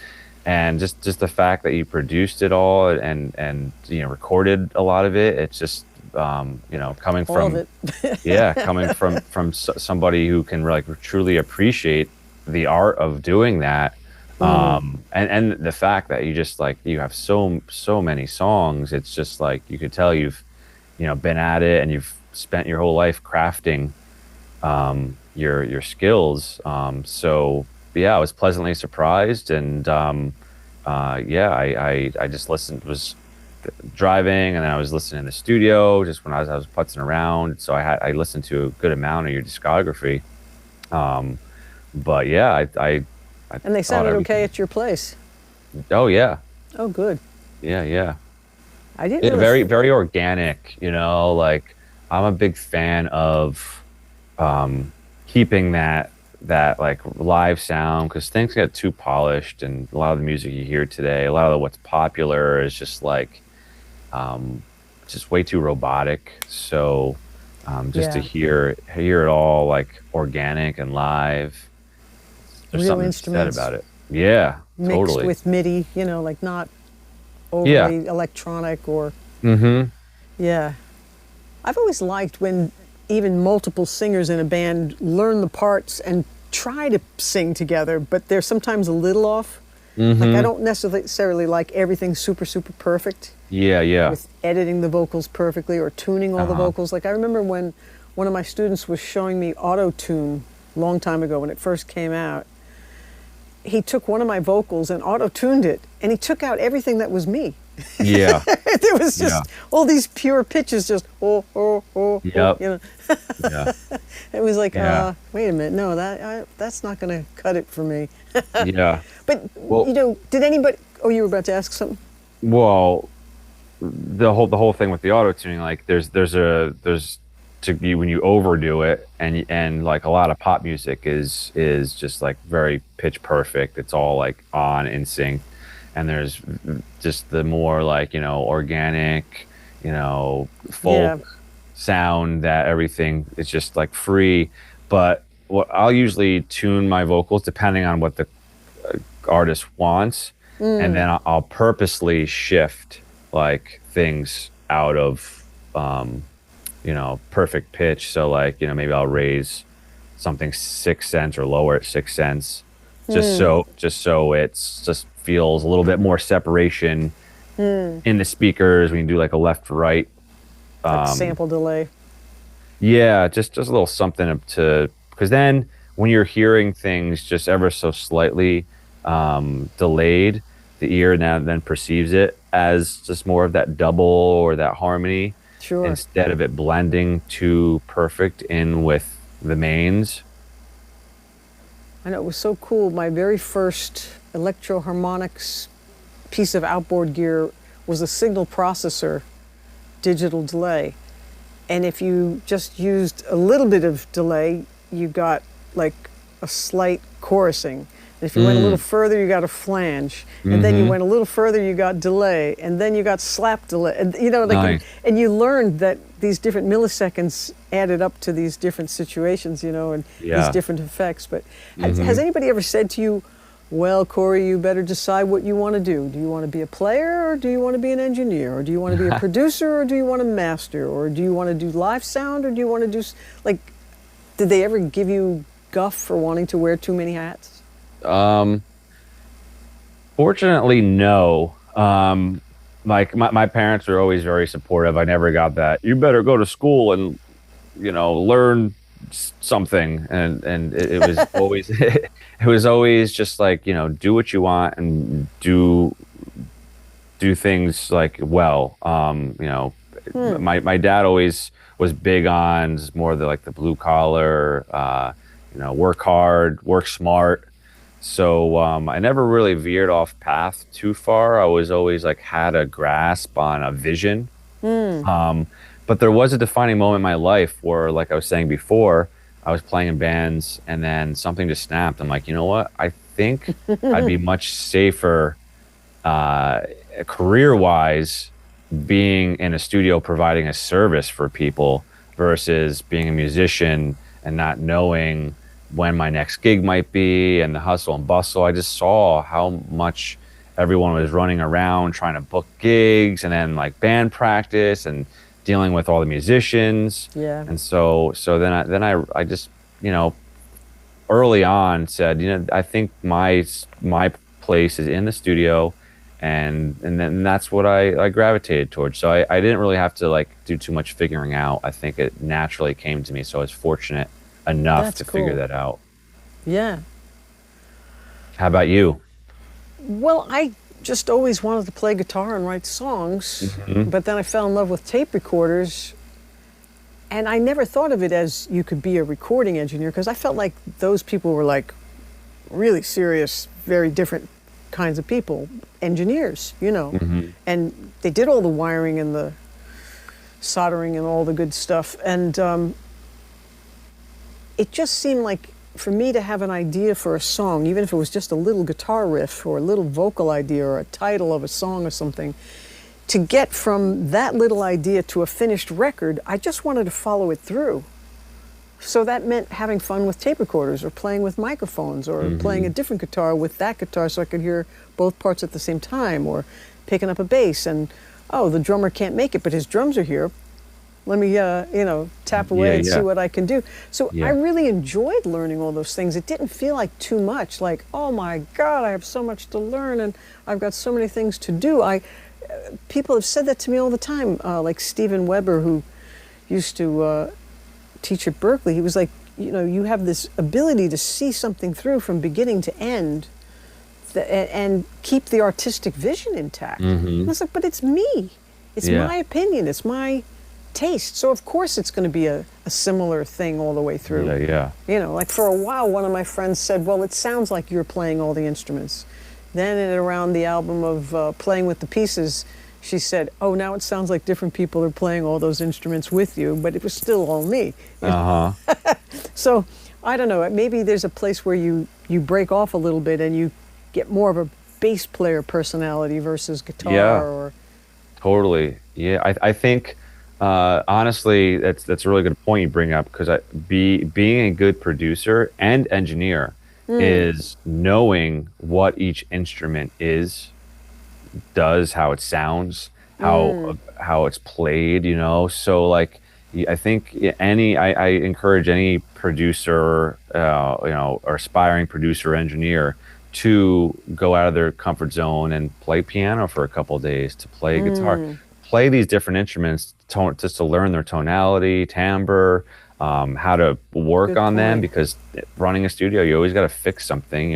and just the fact that you produced it all and recorded a lot of it. It's just coming All of from it. yeah, coming from somebody who can like truly appreciate the art of doing that. And the fact that you just like you have so many songs, it's just like you could tell you've been at it and you've spent your whole life crafting your skills. So yeah, I was pleasantly surprised, and yeah, I just was driving, and then I was listening in the studio just when I was putzing around. So I listened to a good amount of your discography. But yeah, I And they thought sounded okay everything. at your place. Oh yeah, Oh, good. yeah, yeah. I didn't Yeah, really. very very organic. Like I'm a big fan of keeping that like live sound, because things get too polished, and a lot of the music you hear today, a lot of what's popular is just like um, just way too robotic. So just to Yeah, hear it all like organic and live, there's real something to be said instruments about it. Yeah, mixed totally. with MIDI, like not Yeah. overly electronic or. Mm-hmm. Yeah. I've always liked when even multiple singers in a band learn the parts and try to sing together, but they're sometimes a little off. Like, I Mm-hmm. don't necessarily like everything super, super perfect Yeah, yeah. with editing the vocals perfectly or tuning all the Uh-huh. vocals. Like, I remember when one of my students was showing me auto tune a long time ago when it first came out. He took one of my vocals and auto tuned it, and he took out everything that was me. Yeah. There was Yeah. just all these pure pitches, just oh, Yep. you know. Yeah. It was like, Yeah. wait a minute, no, that's not going to cut it for me. Yeah. But Well, did anybody? Oh, you were about to ask something. well, the whole thing with the auto tuning, like there's to be when you overdo it, and like a lot of pop music is just like very pitch perfect. It's all like on in sync, and there's just the more like organic, Yeah, folk sound that everything is just like free. But what I'll usually tune my vocals depending on what the artist wants, and then I'll purposely shift like things out of perfect pitch. So like maybe I'll raise something 6 cents or lower it 6 cents, just so it's just feels a little bit more separation in the speakers when you do like a left to right. like sample delay. Yeah, just a little something to, because then when you're hearing things just ever so slightly delayed, the ear now then perceives it as just more of that double or that harmony. Sure. instead of it blending too perfect in with the mains. I know it was so cool. My very first electro harmonics piece of outboard gear was a signal processor digital delay. And if you just used a little bit of delay, you got like a slight chorusing. And if you went a little further, you got a flange. And then you went a little further, you got delay. And then you got slap delay. And you know, like, Nice. and you learned that these different milliseconds added up to these different situations, you know, and these Yeah. different effects. But has anybody ever said to you, well, Corey, you better decide what you want to do. Do you want to be a player or do you want to be an engineer? Or do you want to be a producer or do you want to master? Or do you want to do live sound or do you want to do, like, did they ever give you guff for wanting to wear too many hats? Fortunately, no. Like my parents were always very supportive. I never got that. You better go to school and, learn something. And it was always, it was always just like, do what you want and do things like well. My dad always was big on more the blue collar, work hard, work smart. So I never really veered off path too far. I was always like had a grasp on a vision. But there was a defining moment in my life where, like I was saying before, I was playing in bands and then something just snapped. I'm like, you know what? I think I'd be much safer career-wise being in a studio providing a service for people versus being a musician and not knowing when my next gig might be and the hustle and bustle. I just saw how much everyone was running around trying to book gigs and then like band practice and dealing with all the musicians. Yeah. And so I just, early on said, I think my place is in the studio, and then that's what I gravitated towards. So I didn't really have to like do too much figuring out. I think it naturally came to me. So I was fortunate enough That's to cool. figure that out. Yeah. How about you? Well, I just always wanted to play guitar and write songs, but then I fell in love with tape recorders, and I never thought of it as you could be a recording engineer because I felt like those people were like really serious, very different kinds of people, engineers, and they did all the wiring and the soldering and all the good stuff, and it just seemed like for me to have an idea for a song, even if it was just a little guitar riff or a little vocal idea or a title of a song or something, to get from that little idea to a finished record, I just wanted to follow it through. So that meant having fun with tape recorders or playing with microphones or playing a different guitar with that guitar so I could hear both parts at the same time, or picking up a bass and, oh, the drummer can't make it, but his drums are here. Let me, tap away and see what I can do. So I really enjoyed learning all those things. It didn't feel like too much, like, oh my God, I have so much to learn and I've got so many things to do. People have said that to me all the time, like Steven Weber, who used to teach at Berkeley. He was like, you have this ability to see something through from beginning to end and keep the artistic vision intact. And I was like, but it's me. It's my opinion. It's my taste. So of course it's going to be a similar thing all the way through. Yeah. Like for a while, one of my friends said, well, it sounds like you're playing all the instruments. Then around the album of Playing with the Pieces, she said, oh, now it sounds like different people are playing all those instruments with you, but it was still all me. So I don't know, maybe there's a place where you break off a little bit and you get more of a bass player personality versus guitar. Or totally. Yeah, I think honestly that's a really good point you bring up, because being a good producer and engineer is knowing what each instrument does, how it sounds, how it's played, so like I think I encourage any producer or aspiring producer engineer to go out of their comfort zone and play piano for a couple of days, to play guitar, play these different instruments, just to learn their tonality, timbre, how to work on them, because running a studio, you always got to fix something.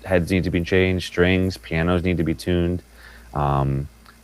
Heads need to be changed, strings, pianos need to be tuned.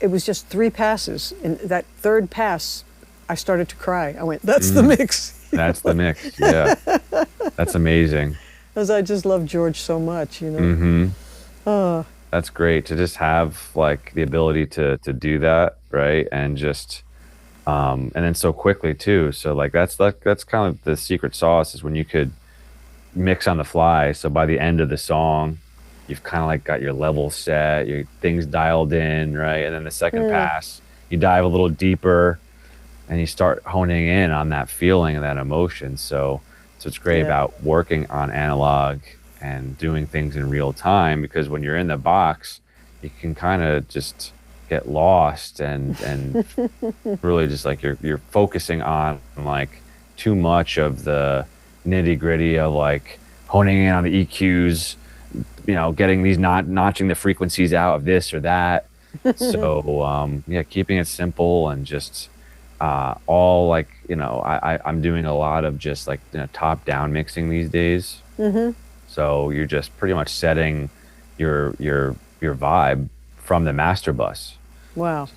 it was just 3 passes. And that third pass, I started to cry. I went, that's the mix. That's the mix. Yeah. That's amazing. Because I just love George so much, you know. Mm-hmm. Oh, That's great to just have like the ability to do that, right? And just and then so quickly too. So like that's kind of the secret sauce is when you could mix on the fly. So by the end of the song, you've kind of like got your level set, your things dialed in, right? And then the second pass, you dive a little deeper and you start honing in on that feeling and that emotion. So it's great yeah. about working on analog and doing things in real time because when you're in the box, you can kind of just get lost and really just like you're focusing on like too much of the nitty gritty of like honing in on the EQs, getting these notching the frequencies out of this or that. So yeah, keeping it simple and just all like I'm doing a lot of just like top down mixing these days. So you're just pretty much setting your vibe from the master bus. Wow.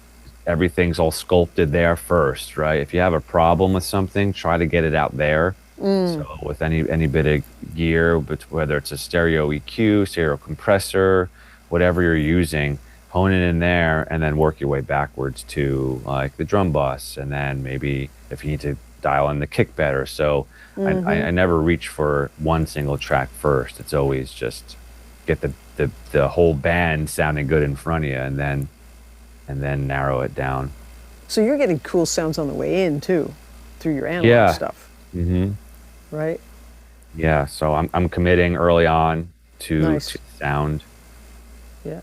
Everything's all sculpted there first, right? If you have a problem with something, try to get it out there. So with any bit of gear, but whether it's a stereo EQ, stereo compressor, whatever you're using, hone it in there and then work your way backwards to like the drum bus. And then maybe if you need to dial in the kick better. So I never reach for one single track first. It's always just get the whole band sounding good in front of you and then narrow it down. So you're getting cool sounds on the way in too, through your analog stuff. Mm-hmm. Right? Yeah. So I'm committing early on to Nice. sound. Yeah.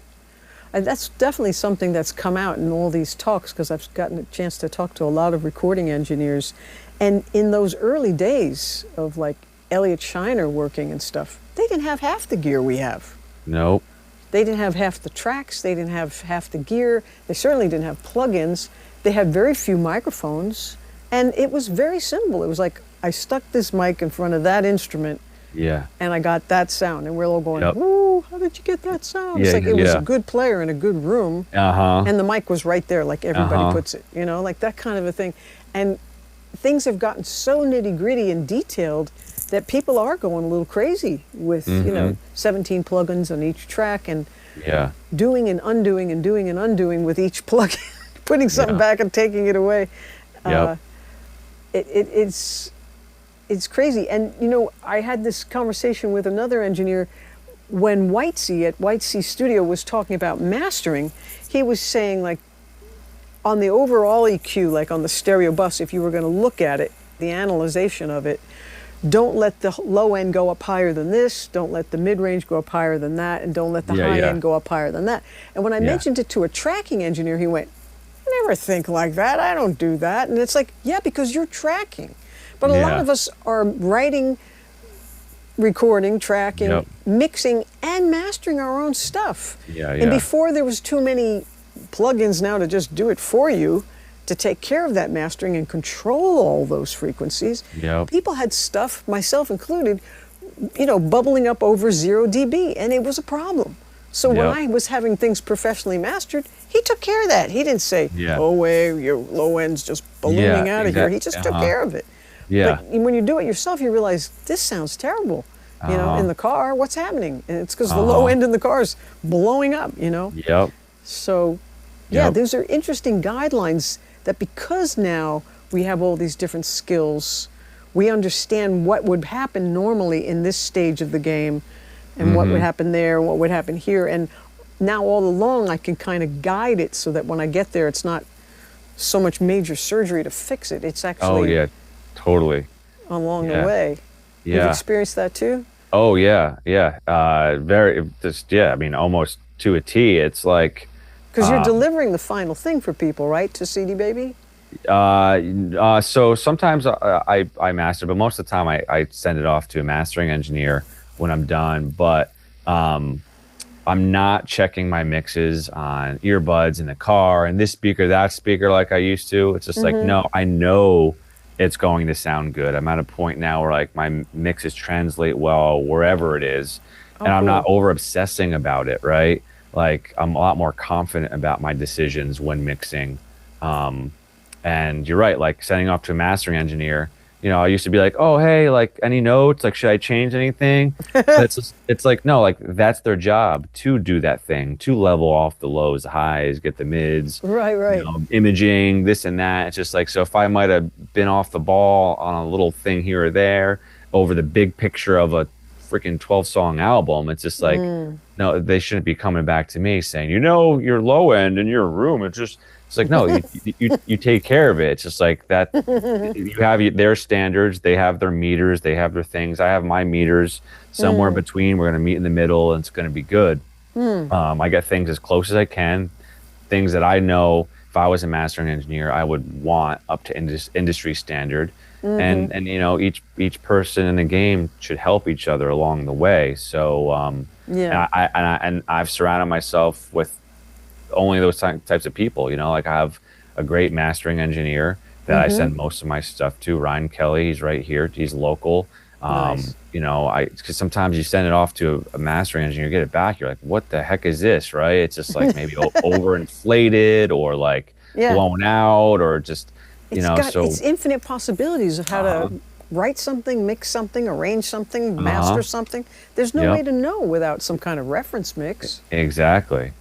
And that's definitely something that's come out in all these talks because I've gotten a chance to talk to a lot of recording engineers. And in those early days of like Elliot Shiner working and stuff, they didn't have half the gear we have. Nope. They didn't have half the tracks. They didn't have half the gear. They certainly didn't have plugins. They had very few microphones. And it was very simple. It was like I stuck this mic in front of that instrument Yeah. and I got that sound. And we're all going, Yep. "Ooh, how did you get that sound?" It's Yeah, like it was yeah. a good player in a good room. Uh-huh. And the mic was right there, like everybody Uh-huh. puts it, like that kind of a thing. And things have gotten so nitty gritty and detailed that people are going a little crazy with, 17 plugins on each track and Yeah. doing and undoing with each plugin, putting something back and taking it away. Yep. It's crazy. And, I had this conversation with another engineer when Whitesea at Whitesea Studio was talking about mastering. He was saying, like, on the overall EQ, like on the stereo bus, if you were going to look at it, the analyzation of it, don't let the low end go up higher than this, don't let the mid-range go up higher than that, and don't let the high end go up higher than that. And when I mentioned it to a tracking engineer, he went, "I never think like that, I don't do that." And it's like, yeah, because you're tracking. But a lot of us are writing, recording, tracking, mixing, and mastering our own stuff. Yeah, And before there was too many plugins now to just do it for you, to take care of that mastering and control all those frequencies, people had stuff, myself included, bubbling up over 0 dB, and it was a problem. So when I was having things professionally mastered, he took care of that. He didn't say, "Oh, wait, your low end's just ballooning out of here." He just took care of it. Yeah. But when you do it yourself, you realize this sounds terrible. In the car, what's happening? And it's because the low end in the car is blowing up, Yep. So, those are interesting guidelines that because now we have all these different skills, we understand what would happen normally in this stage of the game and what would happen there and what would happen here. And now all along I can kind of guide it so that when I get there, it's not so much major surgery to fix it. It's actually totally along the way. You've experienced that too? Oh yeah. I mean, almost to a T. It's like because you're delivering the final thing for people, right? To CD Baby? So sometimes I master, but most of the time I send it off to a mastering engineer when I'm done. But I'm not checking my mixes on earbuds in the car and this speaker, that speaker like I used to. It's just like, no, I know it's going to sound good. I'm at a point now where like my mixes translate well wherever it is. And I'm not over obsessing about it, right? like I'm a lot more confident about my decisions when mixing. Um, and you're right, like sending off to a mastering engineer, I used to be like, oh, hey, like any notes, like should I change anything? But it's like, no, like that's their job to do that thing, to level off the lows, the highs, get the mids, Right, right. imaging, this and that. It's just like, so if I might have been off the ball on a little thing here or there over the big picture of a freaking 12 song album, it's just like, no, they shouldn't be coming back to me saying, your low end in your room. It's like, no, you take care of it. It's just like that. You have their standards. They have their meters. They have their things. I have my meters somewhere between. We're going to meet in the middle, and it's going to be good. I get things as close as I can. Things that I know, if I was a mastering engineer, I would want up to industry standard. And each person in the game should help each other along the way. So Yeah. and I've surrounded myself with only those types of people. Like I have a great mastering engineer that I send most of my stuff to, Ryan Kelly. He's right here. He's local. Nice. Because sometimes you send it off to a mastering engineer, get it back, you're like, what the heck is this, right? It's just like maybe overinflated or like Yeah. blown out or just so It's infinite possibilities of how to write something, mix something, arrange something, master something. There's no Yep. way to know without some kind of reference mix. Exactly.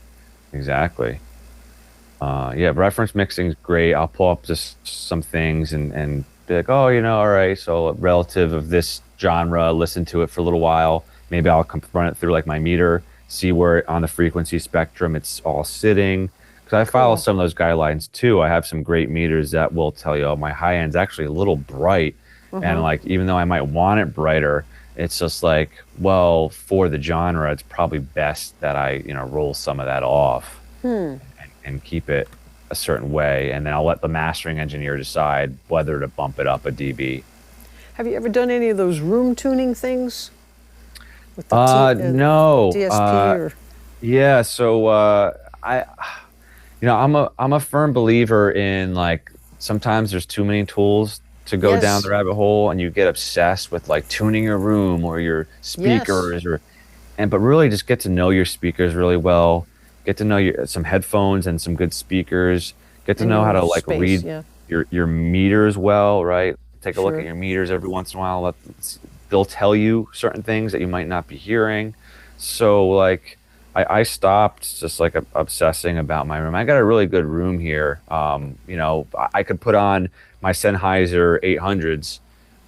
Yeah, reference mixing is great. I'll pull up just some things and be like, oh, all right, so relative of this genre, listen to it for a little while. Maybe I'll run it through like my meter, see where on the frequency spectrum it's all sitting. Because I follow Cool. some of those guidelines too. I have some great meters that will tell you, oh, my high end's actually a little bright. And like, even though I might want it brighter, it's just like, well, for the genre, it's probably best that I, roll some of that off and keep it a certain way. And then I'll let the mastering engineer decide whether to bump it up a dB. Have you ever done any of those room tuning things with the No. DSP or? Yeah. So I'm a firm believer in like sometimes there's too many tools to go down the rabbit hole, and you get obsessed with like tuning your room or your speakers but really just get to know your speakers really well. Get to know some headphones and some good speakers. Get to know how to like read your meters well, right? Take a look at your meters every once in a while. They'll tell you certain things that you might not be hearing. So like I stopped just like obsessing about my room. I got a really good room here. I could put on my Sennheiser 800s,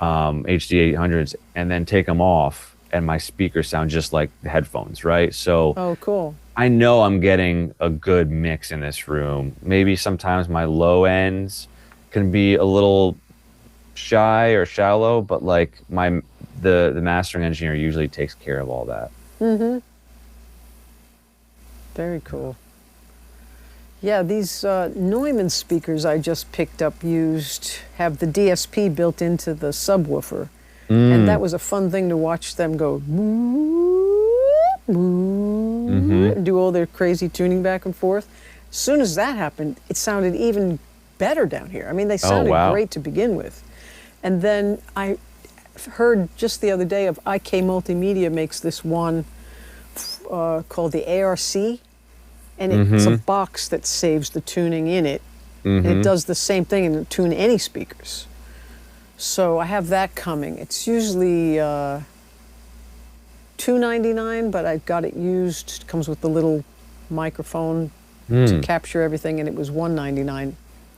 HD 800s, and then take them off, and my speakers sound just like the headphones, right? So Oh, cool. I know I'm getting a good mix in this room. Maybe sometimes my low ends can be a little shy or shallow, but like the mastering engineer usually takes care of all that. Very cool. Yeah, these Neumann speakers I just picked up have the DSP built into the subwoofer. And that was a fun thing to watch them go and do all their crazy tuning back and forth. As soon as that happened, it sounded even better down here. I mean, they sounded great to begin with. And then I heard just the other day of IK Multimedia makes this one called the ARC. And it's a box that saves the tuning in it. And it does the same thing and it'll tune any speakers. So I have that coming. It's usually $2.99, but I've got it used. It comes with the little microphone to capture everything, and it was $1.99.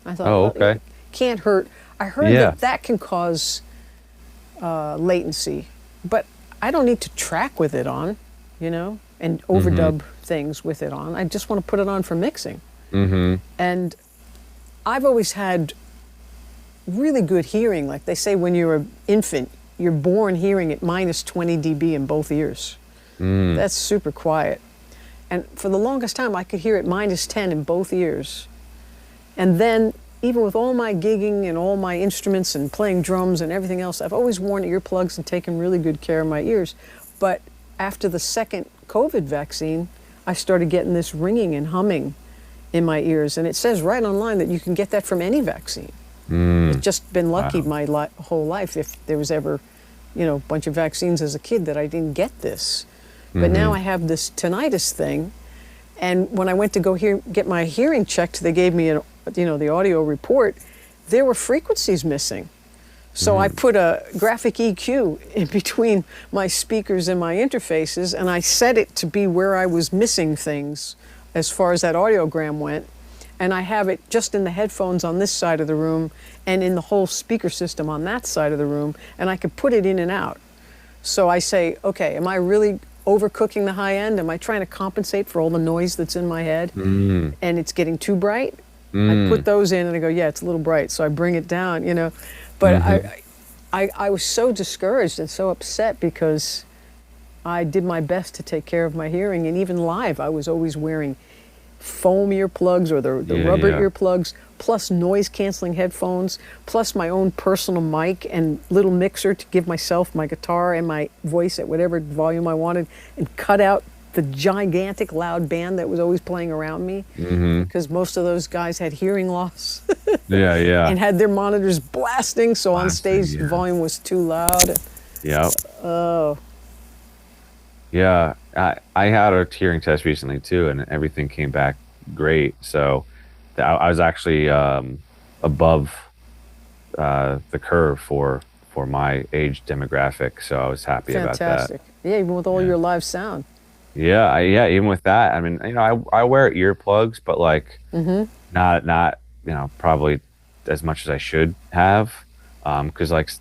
I thought, oh, okay. It can't hurt. I heard that can cause latency, but I don't need to track with it on, and overdub things with it on. I just want to put it on for mixing. And I've always had really good hearing. Like they say when you're an infant, you're born hearing at minus 20 dB in both ears. That's super quiet. And for the longest time, I could hear it minus 10 in both ears. And then even with all my gigging and all my instruments and playing drums and everything else, I've always worn earplugs and taken really good care of my ears. But after the second COVID vaccine, I started getting this ringing and humming in my ears. And it says right online that you can get that from any vaccine. I've just been lucky my whole life. If there was ever, a bunch of vaccines as a kid that I didn't get this. But now I have this tinnitus thing, And when I went to go get my hearing checked, they gave me the audio report. There were frequencies missing. So I put a graphic EQ in between my speakers and my interfaces, and I set it to be where I was missing things as far as that audiogram went. And I have it just in the headphones on this side of the room and in the whole speaker system on that side of the room, and I could put it in and out. So I say, okay, am I really overcooking the high end? Am I trying to compensate for all the noise that's in my head and it's getting too bright? I put those in and I go, yeah, it's a little bright. So I bring it down, But I was so discouraged and so upset because I did my best to take care of my hearing. And even live, I was always wearing foam earplugs or the rubber earplugs, plus noise canceling headphones, plus my own personal mic and little mixer to give myself my guitar and my voice at whatever volume I wanted, and cut out the gigantic loud band that was always playing around me, because most of those guys had hearing loss. And had their monitors blasting, so on stage the volume was too loud. Oh. Yeah, I had a hearing test recently too, and everything came back great. So I was actually above the curve for my age demographic, so I was happy about that. Fantastic. Yeah, even with all your live sound. Yeah, even with that, I mean, I wear earplugs, but like not probably as much as I should have, because like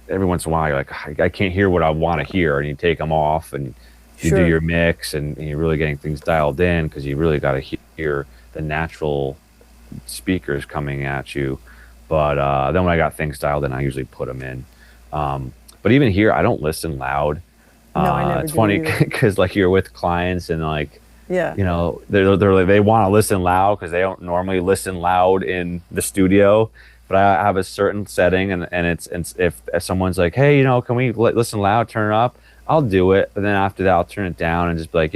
every once in a while you're like, I can't hear what I want to hear, and you take them off and you do your mix, and you're really getting things dialed in because you really got to hear the natural speakers coming at you. But then when I got things dialed in, I usually put them in. But even here, I don't listen loud. No, I never it's do funny either. because like you're with clients and like Yeah. they want to listen loud because they don't normally listen loud in the studio. But I have a certain setting, and it's if someone's like, hey, can we listen loud, turn it up, I'll do it. But then after that, I'll turn it down and just be like,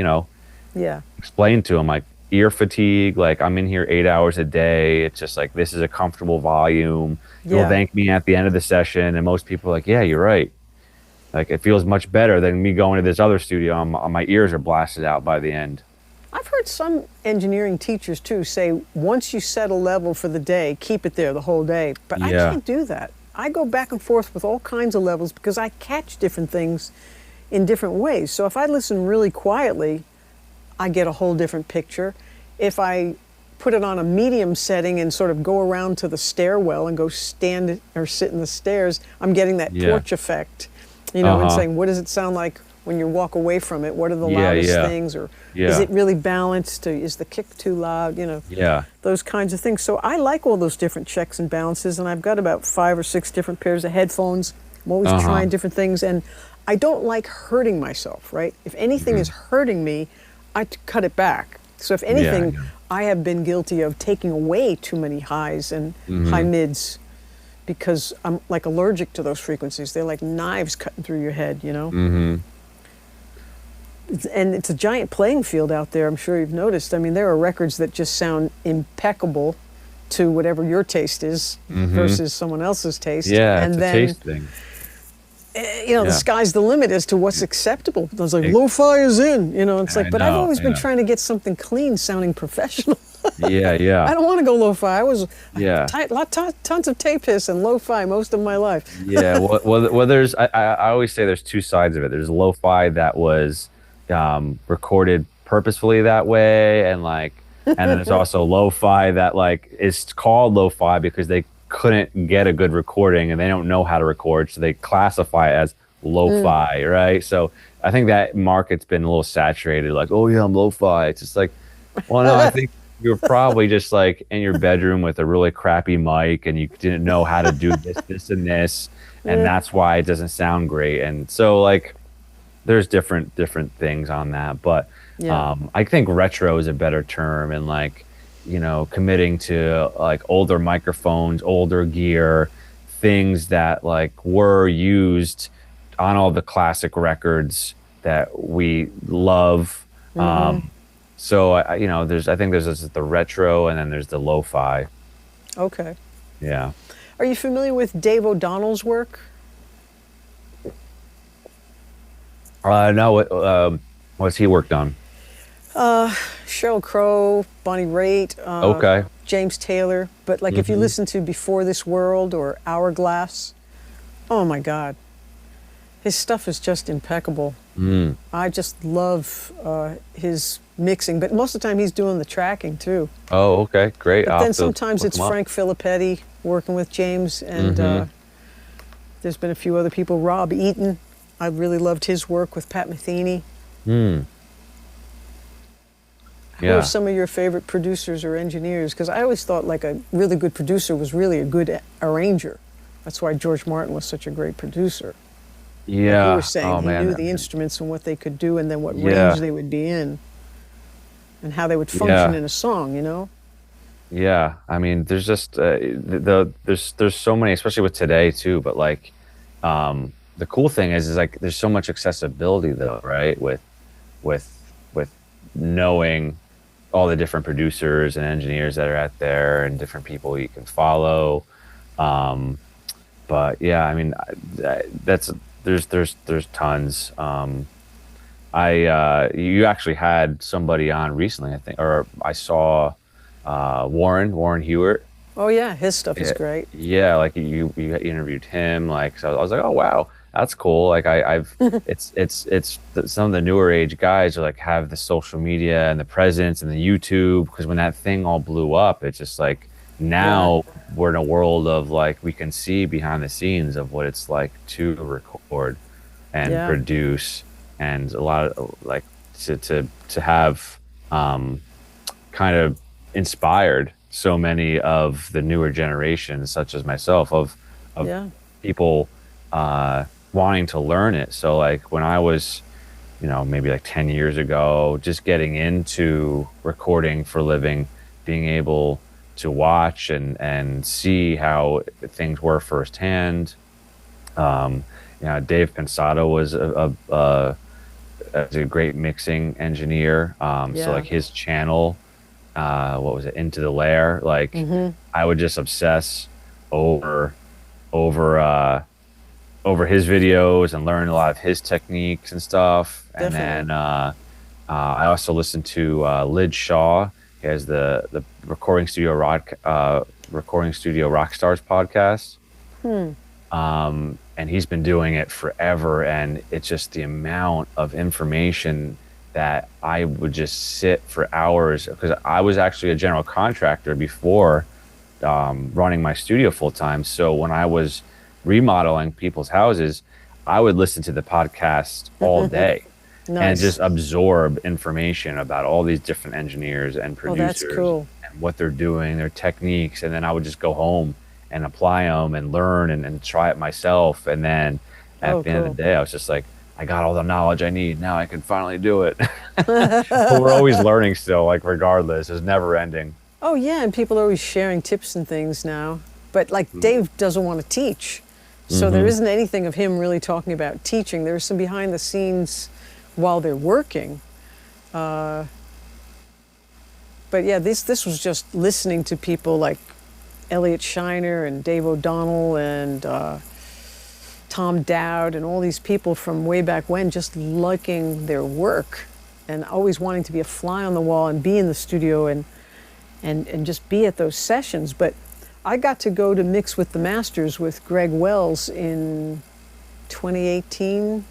explain to them like ear fatigue, like I'm in here 8 hours a day. It's just like, this is a comfortable volume. You'll thank me at the end of the session. And most people are like, yeah, you're right. Like it feels much better than me going to this other studio. My ears are blasted out by the end. I've heard some engineering teachers too say, once you set a level for the day, keep it there the whole day. But I can't do that. I go back and forth with all kinds of levels because I catch different things in different ways. So if I listen really quietly, I get a whole different picture. If I put it on a medium setting and sort of go around to the stairwell and go stand or sit in the stairs, I'm getting that torch effect, and saying, what does it sound like when you walk away from it? What are the loudest things? Or is it really balanced? Is the kick too loud? Those kinds of things. So I like all those different checks and balances, and I've got about 5 or 6 different pairs of headphones. I'm always trying different things, and I don't like hurting myself, right? If anything is hurting me, I cut it back. So if anything, I have been guilty of taking away too many highs and high mids because I'm like allergic to those frequencies. They're like knives cutting through your head, And it's a giant playing field out there, I'm sure you've noticed. I mean, there are records that just sound impeccable to whatever your taste is versus someone else's taste. Yeah, and it's a taste thing. The sky's the limit as to what's acceptable. I was like, lo-fi is in, it's like, but I've always been trying to get something clean, sounding professional. I don't want to go lo-fi. I was tons of tape hiss and lo-fi most of my life. Well, there's, I always say there's two sides of it. There's lo-fi that was recorded purposefully that way, and then there's also lo-fi that like is called lo-fi because they couldn't get a good recording and they don't know how to record, so they classify it as lo-fi, right? So I think that market's been a little saturated, like, oh yeah, I'm lo-fi. It's just like, well, no, I think you're probably just like in your bedroom with a really crappy mic and you didn't know how to do this and this, and that's why it doesn't sound great. And so like there's different things on that, but I think retro is a better term, and like committing to like older microphones, older gear, things that like were used on all the classic records that we love. So I think there's the retro, and then there's the lo-fi. Okay. Yeah. Are you familiar with Dave O'Donnell's work? No. What's he worked on? Sheryl Crow, Bonnie Raitt, Okay. James Taylor. But like if you listen to Before This World or Hourglass, oh my God, his stuff is just impeccable. I just love his mixing, but most of the time he's doing the tracking too. Oh, okay, great. But I'll then have to sometimes look it's him up. Frank Filippetti working with James, and there's been a few other people. Rob Eaton, I really loved his work with Pat Metheny. Who Yeah. are some of your favorite producers or engineers? Because I always thought like a really good producer was really a good arranger. That's why George Martin was such a great producer. Like you Yeah. were saying, Oh he man. knew the instruments and what they could do, and then what Yeah. range they would be in, and how they would function Yeah. in a song. You know? Yeah. I mean, there's just there's so many, especially with today too. But like, the cool thing is like there's so much accessibility though, right? With with knowing all the different producers and engineers that are out there and different people you can follow. But yeah, I mean, that's there's tons. You actually had somebody on recently, I think, or I saw Warren Hewart. Oh yeah, his stuff is Yeah, great. yeah, like you interviewed him, like so I was like, oh wow, that's cool. Like I've some of the newer age guys are like have the social media and the presence and the YouTube because when that thing all blew up, it's just like Yeah, now we're in a world of like we can see behind the scenes of what it's like to record and yeah, produce and a lot of like to have kind of inspired so many of the newer generations, such as myself, of yeah. people wanting to learn it. So like when I was, maybe like 10 years ago, just getting into recording for a living, being able to watch and see how things were firsthand. Dave Pensado was a great mixing engineer. So Yeah. like his channel, what was it, Into the Lair? Like I would just obsess over over uh over his videos and learn a lot of his techniques and stuff. And Definitely. then I also listened to Lid Shaw. He has the Recording Studio Rock Stars podcast. And he's been doing it forever, and it's just the amount of information that I would just sit for hours because I was actually a general contractor before running my studio full time. So when I was remodeling people's houses, I would listen to the podcast all day and just Nice. absorb information about all these different engineers and Oh, that's producers cool. and what they're doing, their techniques. And then I would just go home and apply them and learn and try it myself. And then Oh, at the end of cool. the day, I was just like, I got all the knowledge I need. Now I can finally do it. But we're always learning still, like regardless, it's never ending. Oh yeah, and people are always sharing tips and things now. But like Dave doesn't want to teach, so there isn't anything of him really talking about teaching. There's some behind the scenes while they're working. But yeah, this was just listening to people like Elliot Shiner and Dave O'Donnell and Tom Dowd and all these people from way back when, just liking their work and always wanting to be a fly on the wall and be in the studio and just be at those sessions. But I got to go to Mix with the Masters with Greg Wells in 2018. I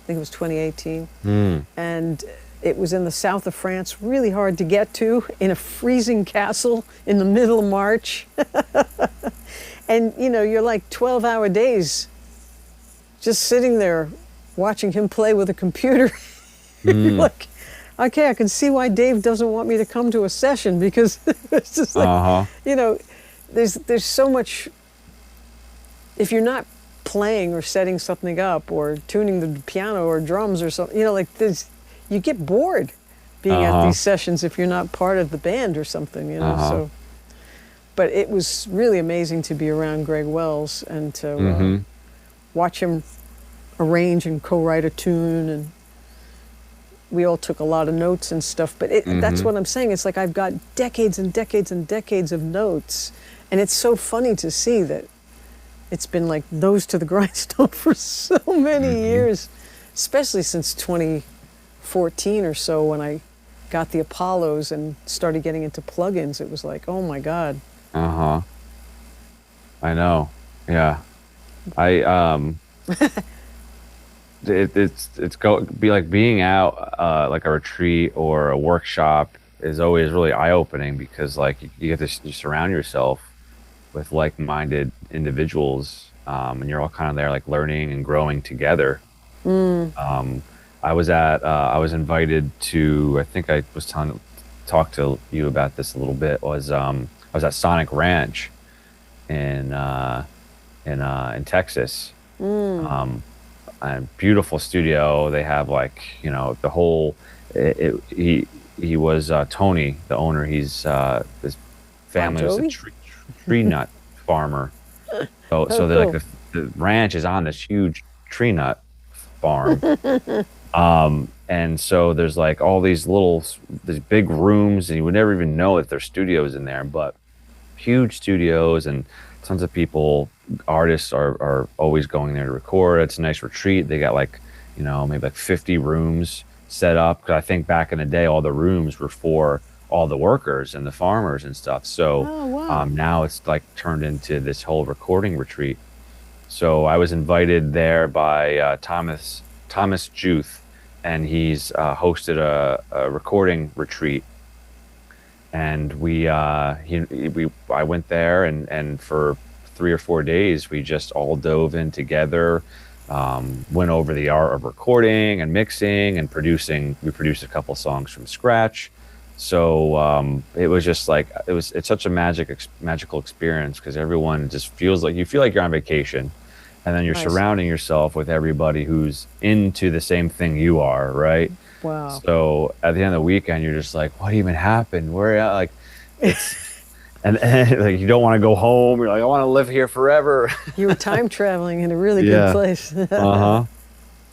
think it was 2018. And it was in the south of France, really hard to get to, in a freezing castle in the middle of March. And you're like 12-hour days just sitting there watching him play with a computer. You're like, okay, I can see why Dave doesn't want me to come to a session, because it's just like, Uh-huh. there's so much. If you're not playing or setting something up or tuning the piano or drums or something, like you get bored being at Uh-huh. these sessions if you're not part of the band or something, Uh-huh. So, but it was really amazing to be around Greg Wells and to watch him arrange and co-write a tune, and we all took a lot of notes and stuff. But that's what I'm saying. It's like I've got decades and decades and decades of notes, and it's so funny to see that it's been like nose to the grindstone for so many years, especially since 2014 or so, when I got the Apollos and started getting into plugins, it was like, oh my God. Uh-huh. I know. Yeah. I it's go be like being out like a retreat or a workshop is always really eye-opening because like you get to you surround yourself with like-minded individuals, and you're all kind of there like learning and growing together. Um, I was invited to, I think I was telling talk to you about this a little bit, was I was at Sonic Ranch in in Texas. Um, a beautiful studio. They have like, you know, the whole he was Tony, the owner. His Bon family was a Jovi? tree nut farmer. Oh, So they're like cool. the ranch is on this huge tree nut farm. And so there's like all these big rooms, and you would never even know that there's studios in there, but huge studios and tons of people. Artists are always going there to record. It's a nice retreat. They got like, you know, maybe like 50 rooms set up. 'Cause I think back in the day, all the rooms were for all the workers and the farmers and stuff. So Oh, wow. now it's like turned into this whole recording retreat. So I was invited there by Thomas Juth, and he's hosted a recording retreat. And I went there, and for 3 or 4 days we just all dove in together, went over the art of recording and mixing and producing. We produced a couple songs from scratch. So it was just like it's such a magical experience because everyone just feels like you feel like you're on vacation, and then you're Nice. surrounding yourself with everybody who's into the same thing you are, right? Wow. So at the end of the weekend, you're just like, what even happened? Where like it's and like you don't want to go home. You're like, I want to live here forever. You were time traveling in a really good Yeah. place. Uh-huh.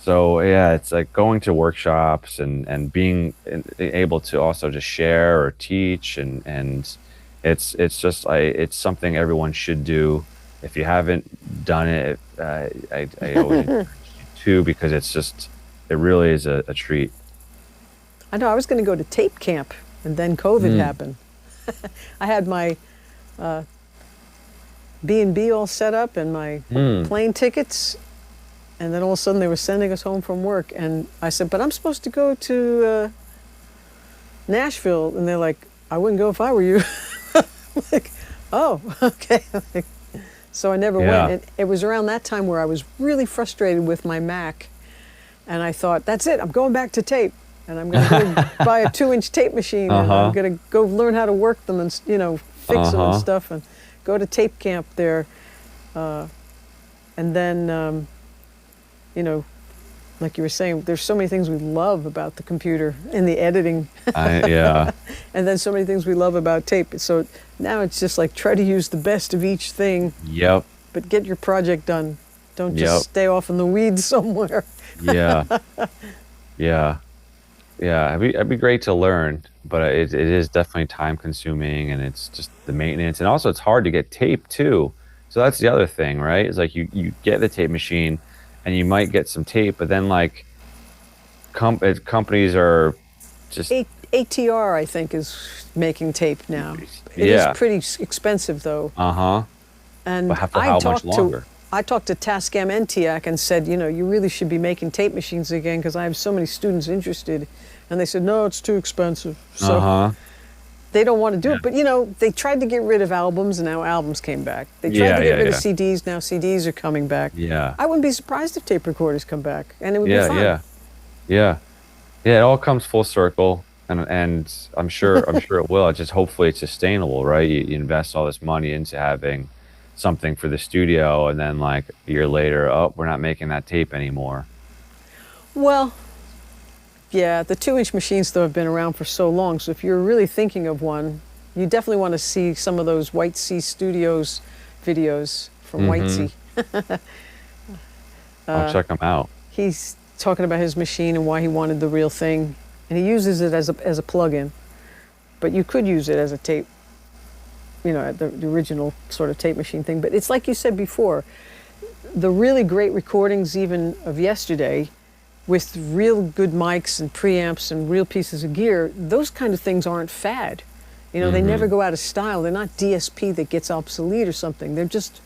So yeah, it's like going to workshops and being able to also just share or teach, and it's just it's something everyone should do. If you haven't done it, I always encourage you to, because it really is a treat. I know I was going to go to tape camp, and then COVID Mm. happened. I had my B&B all set up and my Mm. plane tickets, and then all of a sudden they were sending us home from work, and I said, but I'm supposed to go to Nashville, and they're like, I wouldn't go if I were you. Like, oh, okay. So I never Yeah. went. And it was around that time where I was really frustrated with my Mac, and I thought, that's it, I'm going back to tape, and I'm going to go buy a 2-inch tape machine, and Uh-huh. I'm going to go learn how to work them and, fix them and Uh-huh. stuff, and go to tape camp there. And then, like you were saying, there's so many things we love about the computer and the editing, Yeah. and then so many things we love about tape. So now it's just like try to use the best of each thing, Yep. but get your project done. Don't just Yep. stay off in the weeds somewhere. Yeah. Yeah. Yeah. It'd be great to learn, but it is definitely time consuming, and it's just the maintenance. And also it's hard to get tape too. So that's the other thing, right? It's like you get the tape machine and you might get some tape, but then like companies are just, ATR, I think, is making tape now. It yeah. is pretty expensive, though. Uh-huh. And But for how much longer? I talked to Tascam and TIAC and said, you really should be making tape machines again because I have so many students interested. And they said, no, it's too expensive. So Uh-huh. they don't want to do Yeah. it. But, they tried to get rid of albums, and now albums came back. They tried Yeah, to get yeah, rid of yeah. CDs, now CDs are coming back. Yeah. I wouldn't be surprised if tape recorders come back, and it would be Yeah, fun. yeah. Yeah. Yeah, it all comes full circle, and I'm sure it will. It's just hopefully it's sustainable, right? You invest all this money into having something for the studio, and then like a year later, oh, we're not making that tape anymore. Well, yeah, the 2-inch machines, though, have been around for so long. So if you're really thinking of one, you definitely want to see some of those White Sea Studios videos from White Mhm. Sea. I'll check them out. He's talking about his machine and why he wanted the real thing, and he uses it as a plug-in. But you could use it as a tape, the original sort of tape machine thing. But it's like you said before, the really great recordings, even of yesterday, with real good mics and preamps and real pieces of gear, those kind of things aren't fad. You know, they never go out of style. They're not DSP that gets obsolete or something. They're just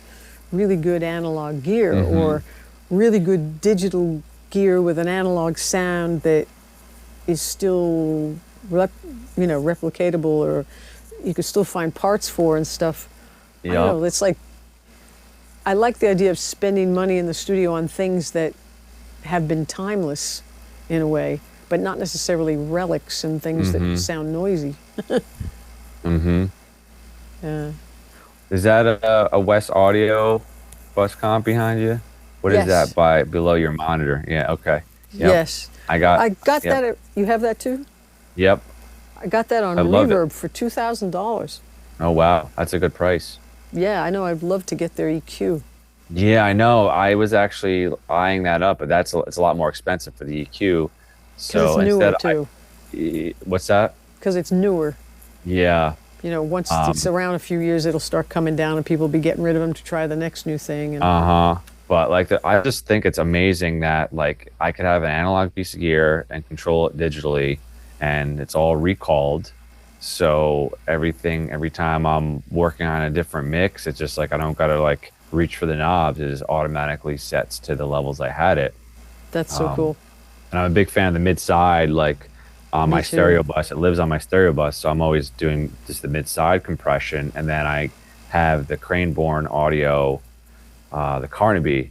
really good analog gear or really good digital gear with an analog sound that is still, replicatable, or you can still find parts for and stuff. I don't know. It's like, I like the idea of spending money in the studio on things that have been timeless in a way, but not necessarily relics and things that sound noisy. Yeah. Is that a West Audio bus comp behind you? What is Yes. that by below your monitor? Yeah, okay. Yep. Yes. I got that. You have that too? Yep. I got that on I loved Reverb it. for $2,000. Oh wow, that's a good price. Yeah, I know. I'd love to get their EQ Yeah, I know. I was actually eyeing that up, but it's a lot more expensive for the EQ. because So it's newer instead, too. what's that? Because it's newer. Yeah. You know, once it's around a few years, it'll start coming down, and people will be getting rid of them to try the next new thing. And Uh-huh. But like I just think it's amazing that like I could have an analog piece of gear and control it digitally, and it's all recalled. So every time I'm working on a different mix, it's just like I don't gotta like reach for the knobs. It just automatically sets to the levels I had it. that's so cool. And I'm a big fan of the mid side, like on Me my too. stereo bus. It lives on my stereo bus, so I'm always doing just the mid side compression, and then I have the Craneborn audio, the Carnaby,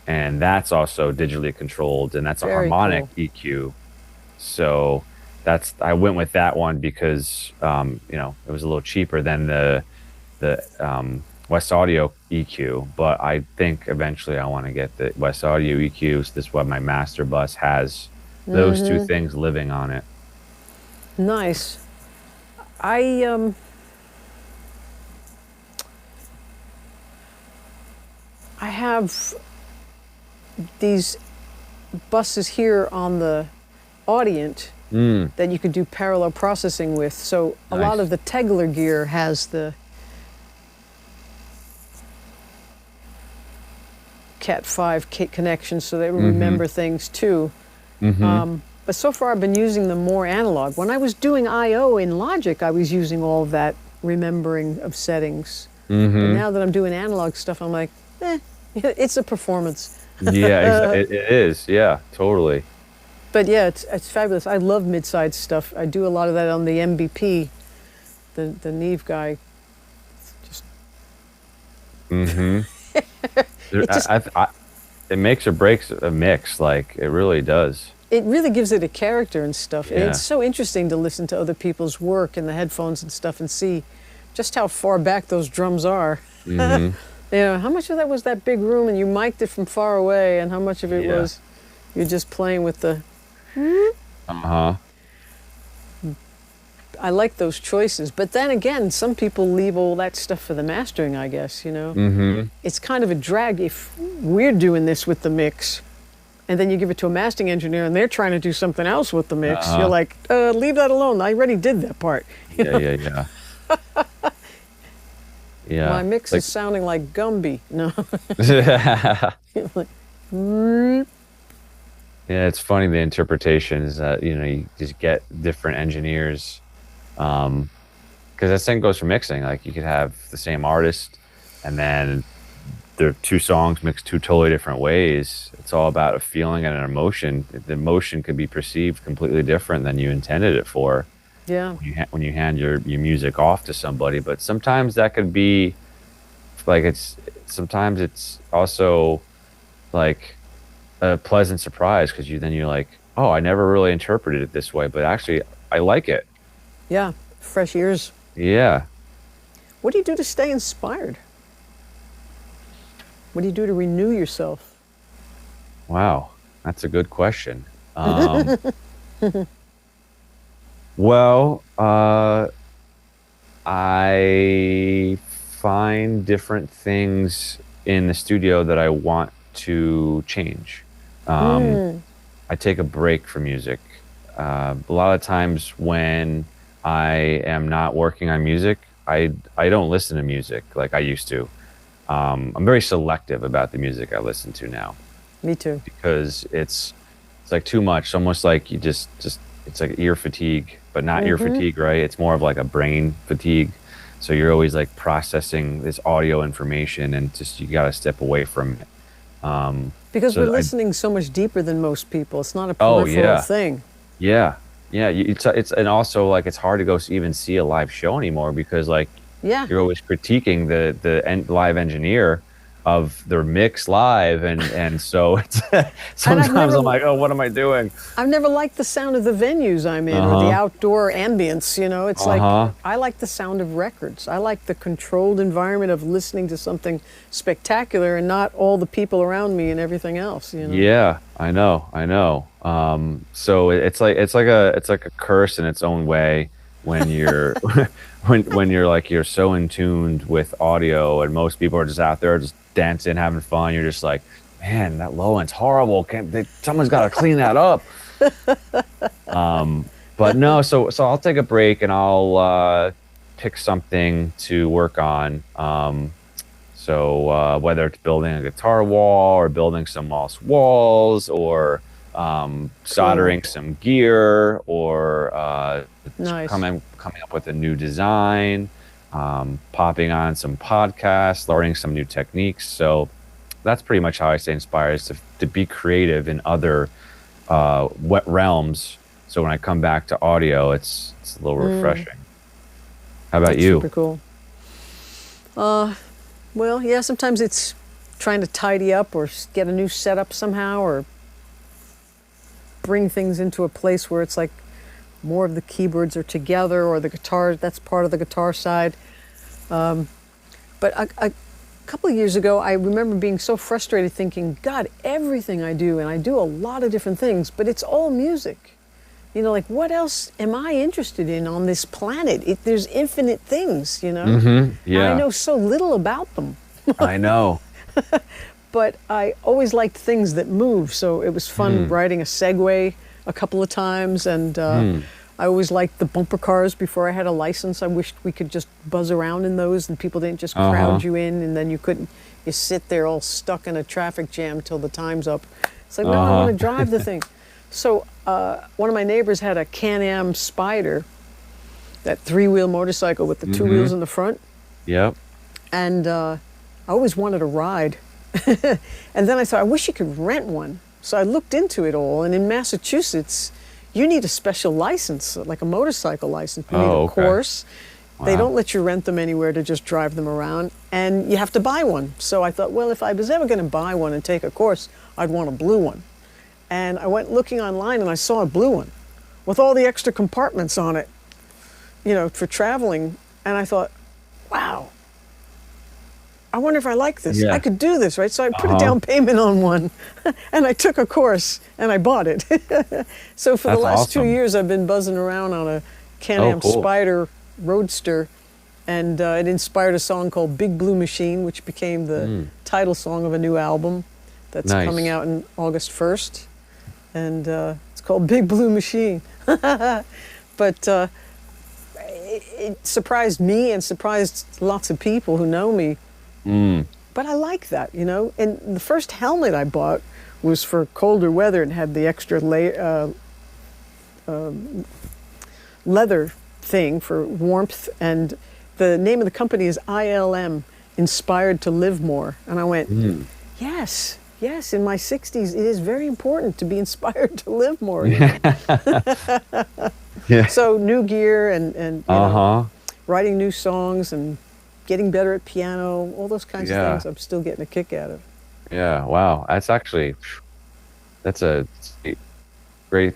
and that's also digitally controlled, and that's a Very harmonic cool. EQ. So I went with that one because it was a little cheaper than the West Audio EQ, but I think eventually I want to get the West Audio EQ. So this is what my master bus has those two things living on it. Nice. I I have these buses here on the Audient that you could do parallel processing with. So a lot Nice. of the Tegler gear has the Cat 5 connection, so they remember things too. But so far I've been using them more analog. When I was doing I/O in Logic, I was using all of that remembering of settings. But now that I'm doing analog stuff, I'm like, it's a performance. Yeah, it is. Yeah, totally. But yeah, it's fabulous. I love mid-side stuff. I do a lot of that on the MBP, the Neve guy. Just It just- It makes or breaks a mix. Like it really does. it really gives it a character and stuff. And Yeah. it's so interesting to listen to other people's work in the headphones and stuff and see just how far back those drums are. You know, how much of that was that big room and you mic'd it from far away, and how much of it Yeah. was you're just playing with the. Uh-huh. I like those choices. But then again, some people leave all that stuff for the mastering, I guess, you know? It's kind of a drag if we're doing this with the mix and then you give it to a mastering engineer and they're trying to do something else with the mix. You're like, leave that alone. I already did that part. You know? Yeah. Yeah. My mix Like- is sounding like Gumby. No. Like, Yeah, it's funny the interpretations that you just get different engineers, because that same goes for mixing. Like you could have the same artist, and then the two songs mixed two totally different ways. It's all about a feeling and an emotion. The emotion could be perceived completely different than you intended it for yeah. when you hand your music off to somebody. But sometimes that could be like sometimes it's also like a pleasant surprise because you're like, oh, I never really interpreted it this way, but actually I like it. Yeah. Fresh ears. Yeah. What do you do to stay inspired? What do you do to renew yourself? Wow, that's a good question. Well, I find different things in the studio that I want to change. I take a break from music. A lot of times when I am not working on music, I don't listen to music like I used to. I'm very selective about the music I listen to now Me too. because it's It's like too much. It's almost like you just it's like ear fatigue, but not ear fatigue, right? It's more of like a brain fatigue. So you're always like processing this audio information, and just you got to step away from it. Because we're So I, listening so much deeper than most people. It's not a oh peripheral yeah, thing. yeah, yeah. It's and also like it's hard to go even see a live show anymore because like Yeah. you're always critiquing live engineer of their mix live, and so it's And I've sometimes I'm never like, oh, what am I doing? I've never liked the sound of the venues I'm in or the Uh-huh. outdoor ambience, It's like Uh-huh. I like the sound of records. I like the controlled environment of listening to something spectacular and not all the people around me and everything else. Yeah, I know, I know. So it's like a curse in its own way when you're when you're like you're so in tuned with audio, and most people are just out there just dancing, having fun. You're just like, man, that low end's horrible. Someone's got to clean that up. But no, so I'll take a break and I'll pick something to work on. So whether it's building a guitar wall or building some moss walls or Cool. soldering some gear or Nice. coming up with a new design, popping on some podcasts, learning some new techniques. So that's pretty much how I stay inspired is to be creative in other wet realms. So when I come back to audio, it's a little refreshing. How about That's super you? cool. Well, yeah, sometimes it's trying to tidy up or get a new setup somehow or bring things into a place where it's like more of the keyboards are together or the guitar, that's part of the guitar side. But a couple of years ago, I remember being so frustrated thinking, God, everything I do, and I do a lot of different things, but it's all music. Like what else am I interested in on this planet? There's infinite things. And I Yeah, know so little about them. I know. But I always liked things that move, so it was fun Hmm. riding a Segway a couple of times, and Hmm. I always liked the bumper cars before I had a license. I wished we could just buzz around in those and people didn't just crowd Uh-huh. you in and then you sit there all stuck in a traffic jam till the time's up. It's like, no, I want Uh-huh. to drive the thing. So one of my neighbors had a Can-Am Spider, that three-wheel motorcycle with the two Mm-hmm. wheels in the front, Yep. and I always wanted to ride. And then I thought, I wish you could rent one. So I looked into it all, and in Massachusetts, you need a special license, like a motorcycle license. You need Oh, a okay. course. They Wow. don't let you rent them anywhere to just drive them around, and you have to buy one. So I thought, well, if I was ever going to buy one and take a course, I'd want a blue one. And I went looking online, and I saw a blue one with all the extra compartments on it, for traveling. And I thought, wow, I wonder if I like this. I Yeah. could do this, right? So I put a Uh-huh. down payment on one and I took a course and I bought it. So for the That's last 2 awesome. years, I've been buzzing around on a Oh, Can-Am cool. Spyder Roadster, and it inspired a song called Big Blue Machine, which became the Mm. title song of a new album that's coming Nice. out on August 1st. And it's called Big Blue Machine. But it surprised me and surprised lots of people who know me. Mm. But I like that. And the first helmet I bought was for colder weather and had the extra leather thing for warmth. And the name of the company is ILM, Inspired to Live More. And I went, Mm. yes, yes, in my 60s, it is very important to be inspired to live more. Yeah. So new gear and Uh-huh. writing new songs and getting better at piano, all those kinds of Yeah. things I'm still getting a kick out of. Yeah. Wow. That's a great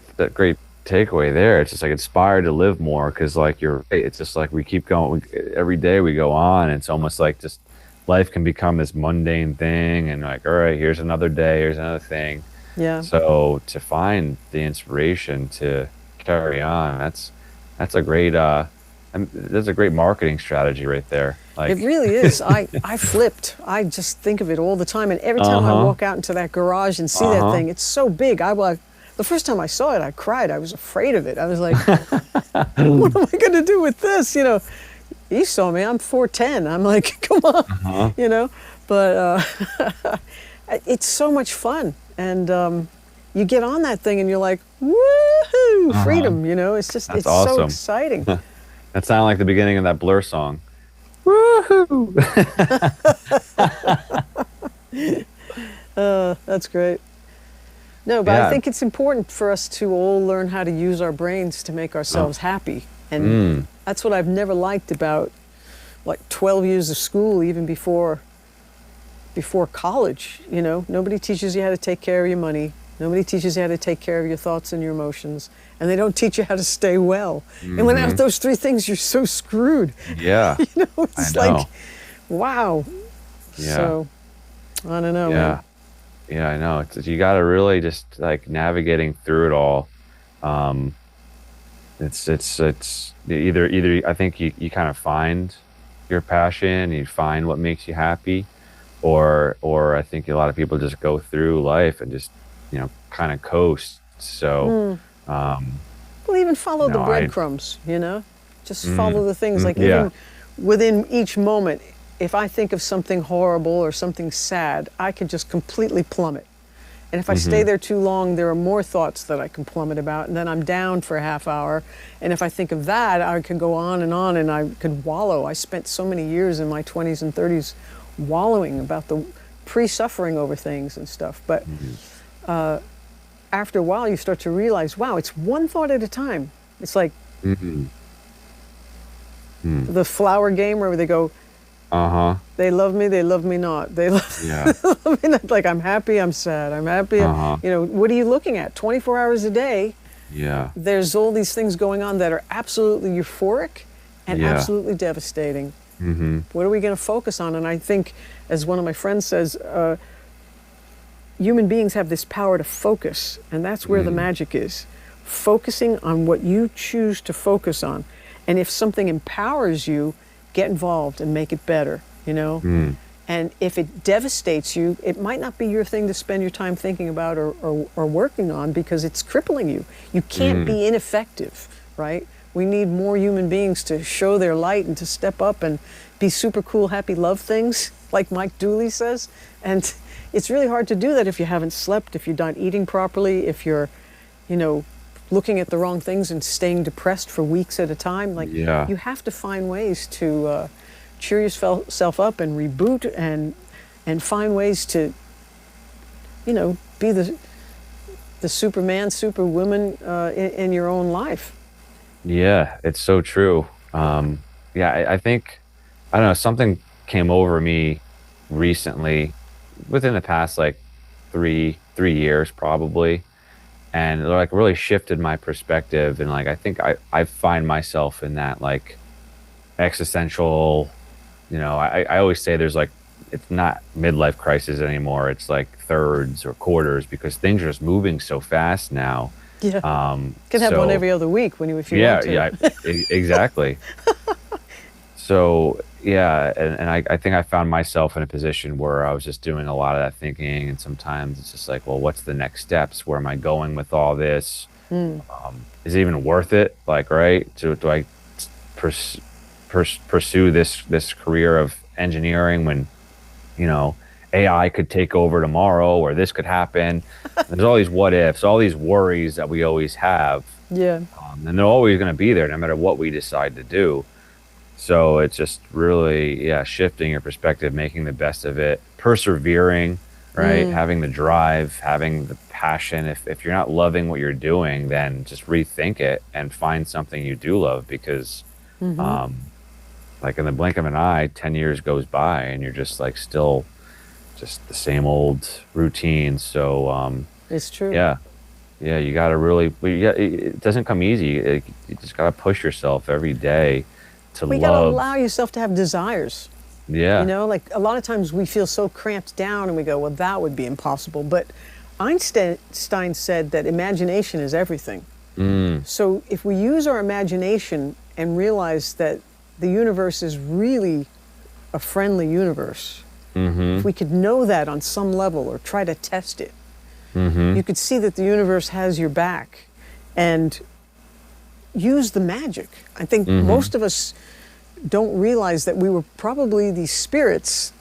takeaway there. It's just like inspired to live more because like you're right, it's just like we keep going every day we go on. It's almost like just life can become this mundane thing and like, all right, here's another day, here's another thing. Yeah. So to find the inspiration to carry on, that's a great marketing strategy right there. It Like, really is. I flipped. I just think of it all the time. And every time I uh-huh, walk out into that garage and see that uh-huh. thing, it's so big. The first time I saw it, I cried. I was afraid of it. I was like, what am I going to do with this? You saw me. I'm 4'10". I'm like, come on, Uh-huh. you know. But it's so much fun. And you get on that thing and you're like, woohoo, Uh-huh. freedom, it's just, That's it's so awesome. exciting. That sounded like the beginning of that Blur song. Woohoo! That's great. No, but I Yeah. think it's important for us to all learn how to use our brains to make Oh. ourselves happy. And Mm. that's what I've never liked about like 12 years of school, even before college. Nobody teaches you how to take care of your money. Nobody teaches you how to take care of your thoughts and your emotions. And they don't teach you how to stay well. And without Hmm. those three things, you're so screwed. Yeah. I It's know. like, wow. Yeah. So, I don't know, Yeah. man. Yeah, I know. It's you got to really just like navigating through it all. Um, it's either I think you kind of find your passion, you find what makes you happy, or I think a lot of people just go through life and just kind of coast. So, um, Well, even follow the I breadcrumbs, Just mm, follow the things. Like yeah. even within each moment, if I think of something horrible or something sad, I could just completely plummet. And if I stay Hmm. there too long, there are more thoughts that I can plummet about, and then I'm down for a half hour. And if I think of that, I could go on, and I could wallow. I spent so many years in my 20s and 30s wallowing about the pre-suffering over things and stuff. But after a while, you start to realize, wow, it's one thought at a time. It's like Hmm. the flower game where they go, Uh-huh. they love me not. They love, Yeah. love me not. Like, I'm happy, I'm sad, I'm happy. Uh-huh. What are you looking at? 24 hours a day, Yeah. there's all these things going on that are absolutely euphoric and Yeah. absolutely devastating. Hmm. What are we going to focus on? And I think, as one of my friends says, human beings have this power to focus, and that's where the magic is. Focusing on what you choose to focus on. And if something empowers you, get involved and make it better. Mm. And if it devastates you, it might not be your thing to spend your time thinking about or working on, because it's crippling you. You can't be ineffective, right? We need more human beings to show their light and to step up and be super cool, happy, love things, like Mike Dooley says. And it's really hard to do that if you haven't slept, if you're not eating properly, if you're, looking at the wrong things and staying depressed for weeks at a time. Like, Yeah. you have to find ways to cheer yourself up and reboot and find ways to, be the Superman, Superwoman in your own life. Yeah, it's so true. Yeah, I think I don't know, something came over me recently within the past like three years probably, and it, like really shifted my perspective. And like I think I find myself in that like existential, I always say there's like it's not midlife crisis anymore. It's like thirds or quarters because things are just moving so fast now. Yeah. Um, You can have one so every other week if you yeah, want to. yeah, exactly. So yeah, and I think I found myself in a position where I was just doing a lot of that thinking, and sometimes it's just like, well, what's the next steps? Where am I going with all this? Is it even worth it? Like, right? Do I pers- pursue this career of engineering when AI could take over tomorrow, or this could happen? There's all these what ifs, all these worries that we always have, Yeah. and they're always going to be there no matter what we decide to do. So it's just really, yeah, shifting your perspective, making the best of it, persevering, right? Having the drive, having the passion. If you're not loving what you're doing, then just rethink it and find something you do love, because um, like in the blink of an eye, 10 years goes by and you're just like still just the same old routine. So It's true. yeah, yeah, you got to really, it doesn't come easy. You just got to push yourself every day to Well, you got to love. allow yourself to have desires. Yeah. Like a lot of times we feel so cramped down and we go, well, that would be impossible. But Einstein said that imagination is everything. So if we use our imagination and realize that the universe is really a friendly universe, if we could know that on some level or try to test it, you could see that the universe has your back and use the magic. I think most of us don't realize that we were probably these spirits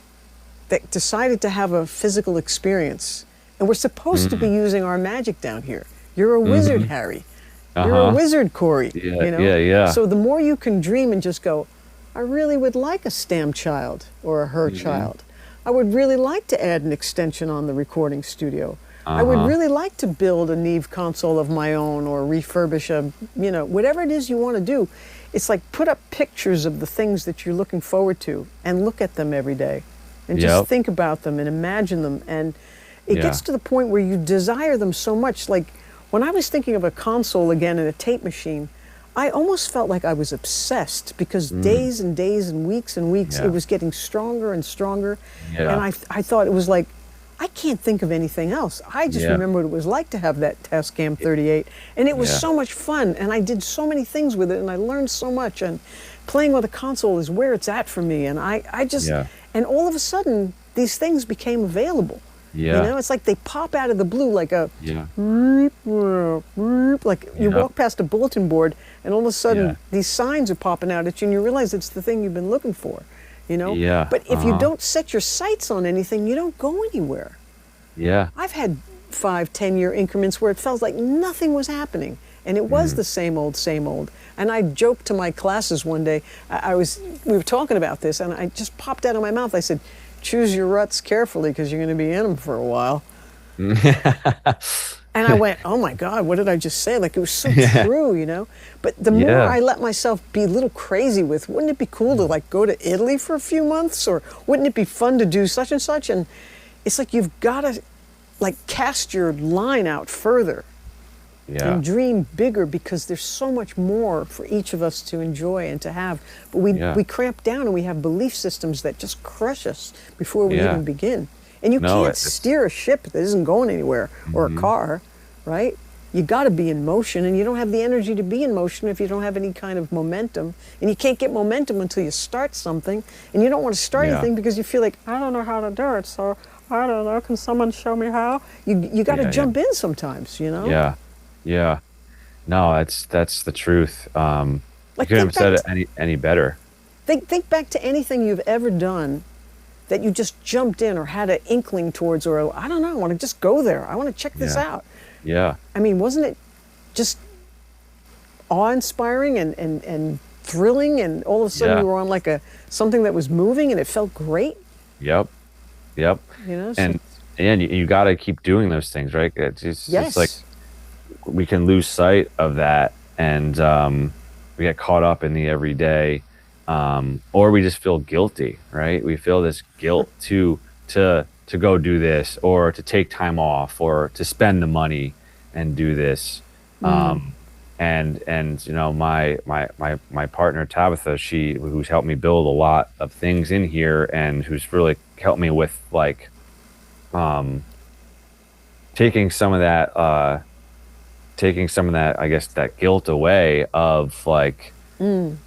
that decided to have a physical experience And we're supposed to be using our magic down here. You're a wizard, Harry. You're a Uh-huh. wizard, Corey. Yeah, yeah, yeah. So the more you can dream and just go, I really would like a STEM child or a her child. I would really like to add an extension on the recording studio. I would Uh-huh. really like to build a Neve console of my own or refurbish a, whatever it is you want to do. It's like put up pictures of the things that you're looking forward to and look at them every day and just Yep. think about them and imagine them. And it Yeah. gets to the point where you desire them so much. Like when I was thinking of a console again and a tape machine, I almost felt like I was obsessed because days and days and weeks Yeah. it was getting stronger and stronger. Yeah. And I thought it was like, I can't think of anything else. I just Yeah. remember what it was like to have that Tascam 38. And it was Yeah. so much fun. And I did so many things with it and I learned so much. And playing with a console is where it's at for me. And I just, Yeah. and all of a sudden, these things became available. Yeah. You know, it's like they pop out of the blue like a, Yeah. like you Yeah. walk past a bulletin board and all of a sudden Yeah. these signs are popping out at you and you realize it's the thing you've been looking for, you know? Yeah, But if you uh-huh. don't set your sights on anything, you don't go anywhere. Yeah. I've had 5, 10-year increments where it felt like nothing was happening. And it was the same old, same old. And I joked to my classes one day, we were talking about this and I just popped out of my mouth. I said, choose your ruts carefully because you're going to be in them for a while. And I went, oh my God, what did I just say? Like it was so true, you know? But the more Yeah. I let myself be a little crazy with, wouldn't it be cool to like go to Italy for a few months? Or wouldn't it be fun to do such and such? And it's like you've got to like cast your line out further Yeah. and dream bigger because there's so much more for each of us to enjoy and to have. But we cramp down and we have belief systems that just crush us before we Yeah. even begin. And you No, can't it's- steer a ship that isn't going anywhere or a car, right? You got to be in motion, and you don't have the energy to be in motion if you don't have any kind of momentum. And you can't get momentum until you start something. And you don't want to start Yeah. anything because you feel like, I don't know how to do it, so I don't know. Can someone show me how? You got to Yeah, yeah. jump in sometimes, you know? Yeah. Yeah. No, that's the truth. Like, You couldn't have think said back it any better. Think back to anything you've ever done that you just jumped in or had an inkling towards, or I don't know, I want to just go there. I want to check this Yeah. out. Yeah. I mean, wasn't it just awe-inspiring and thrilling, and all of a sudden Yeah. you were on like something that was moving and it felt great, Yep. Yep. you know? So- And you got to keep doing those things, right? It's yes. like we can lose sight of that, and we get caught up in the everyday, or we just feel guilty, right? We feel this guilt to go do this, or to take time off, or to spend the money and do this. And you know, my partner Tabitha, who's helped me build a lot of things in here, and who's really helped me with like taking some of that I guess that guilt away of like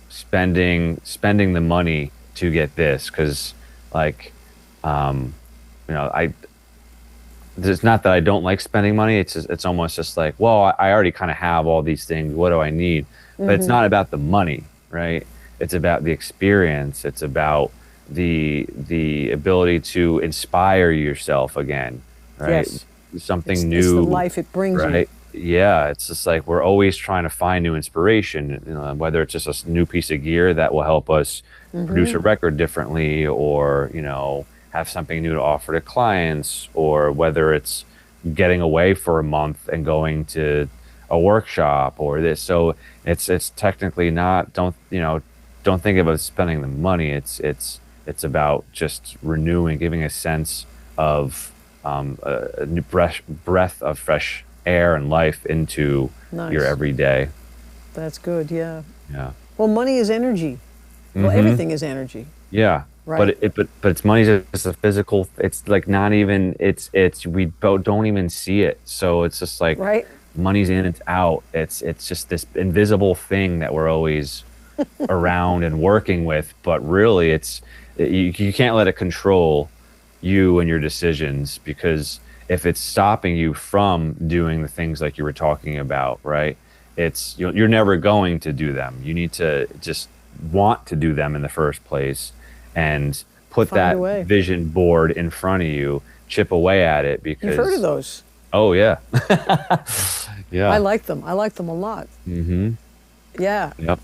spending the money to get this, because like you know, it's not that I don't like spending money. It's almost just like, well, I already kind of have all these things. What do I need? But it's not about the money, right? It's about the experience. It's about the ability to inspire yourself again, right? Yes. Something it's, new, it's the life it brings you. right? Yeah, it's just like we're always trying to find new inspiration, you know, whether it's just a new piece of gear that will help us produce a record differently, or you know, have something new to offer to clients, or whether it's getting away for a month and going to a workshop or this. So it's technically not, don't think about spending the money. It's about just renewing, giving a sense of a new breath of fresh air and life into Nice. your everyday. That's good, yeah. Yeah. Well, money is energy. Well, everything is energy. Yeah. Right. But it's money just a physical. It's like not even. It's we don't even see it. So it's just like Right. money's in, it's out. It's just this invisible thing that we're always around and working with. But really, you can't let it control you and your decisions, because if it's stopping you from doing the things like you were talking about, right? You're never going to do them. You need to just want to do them in the first place, and put Find a way. that vision board in front of you chip away at it You've heard of because, those? oh yeah, I yeah, like them. I like them a lot. mm-hmm, Yeah, yep,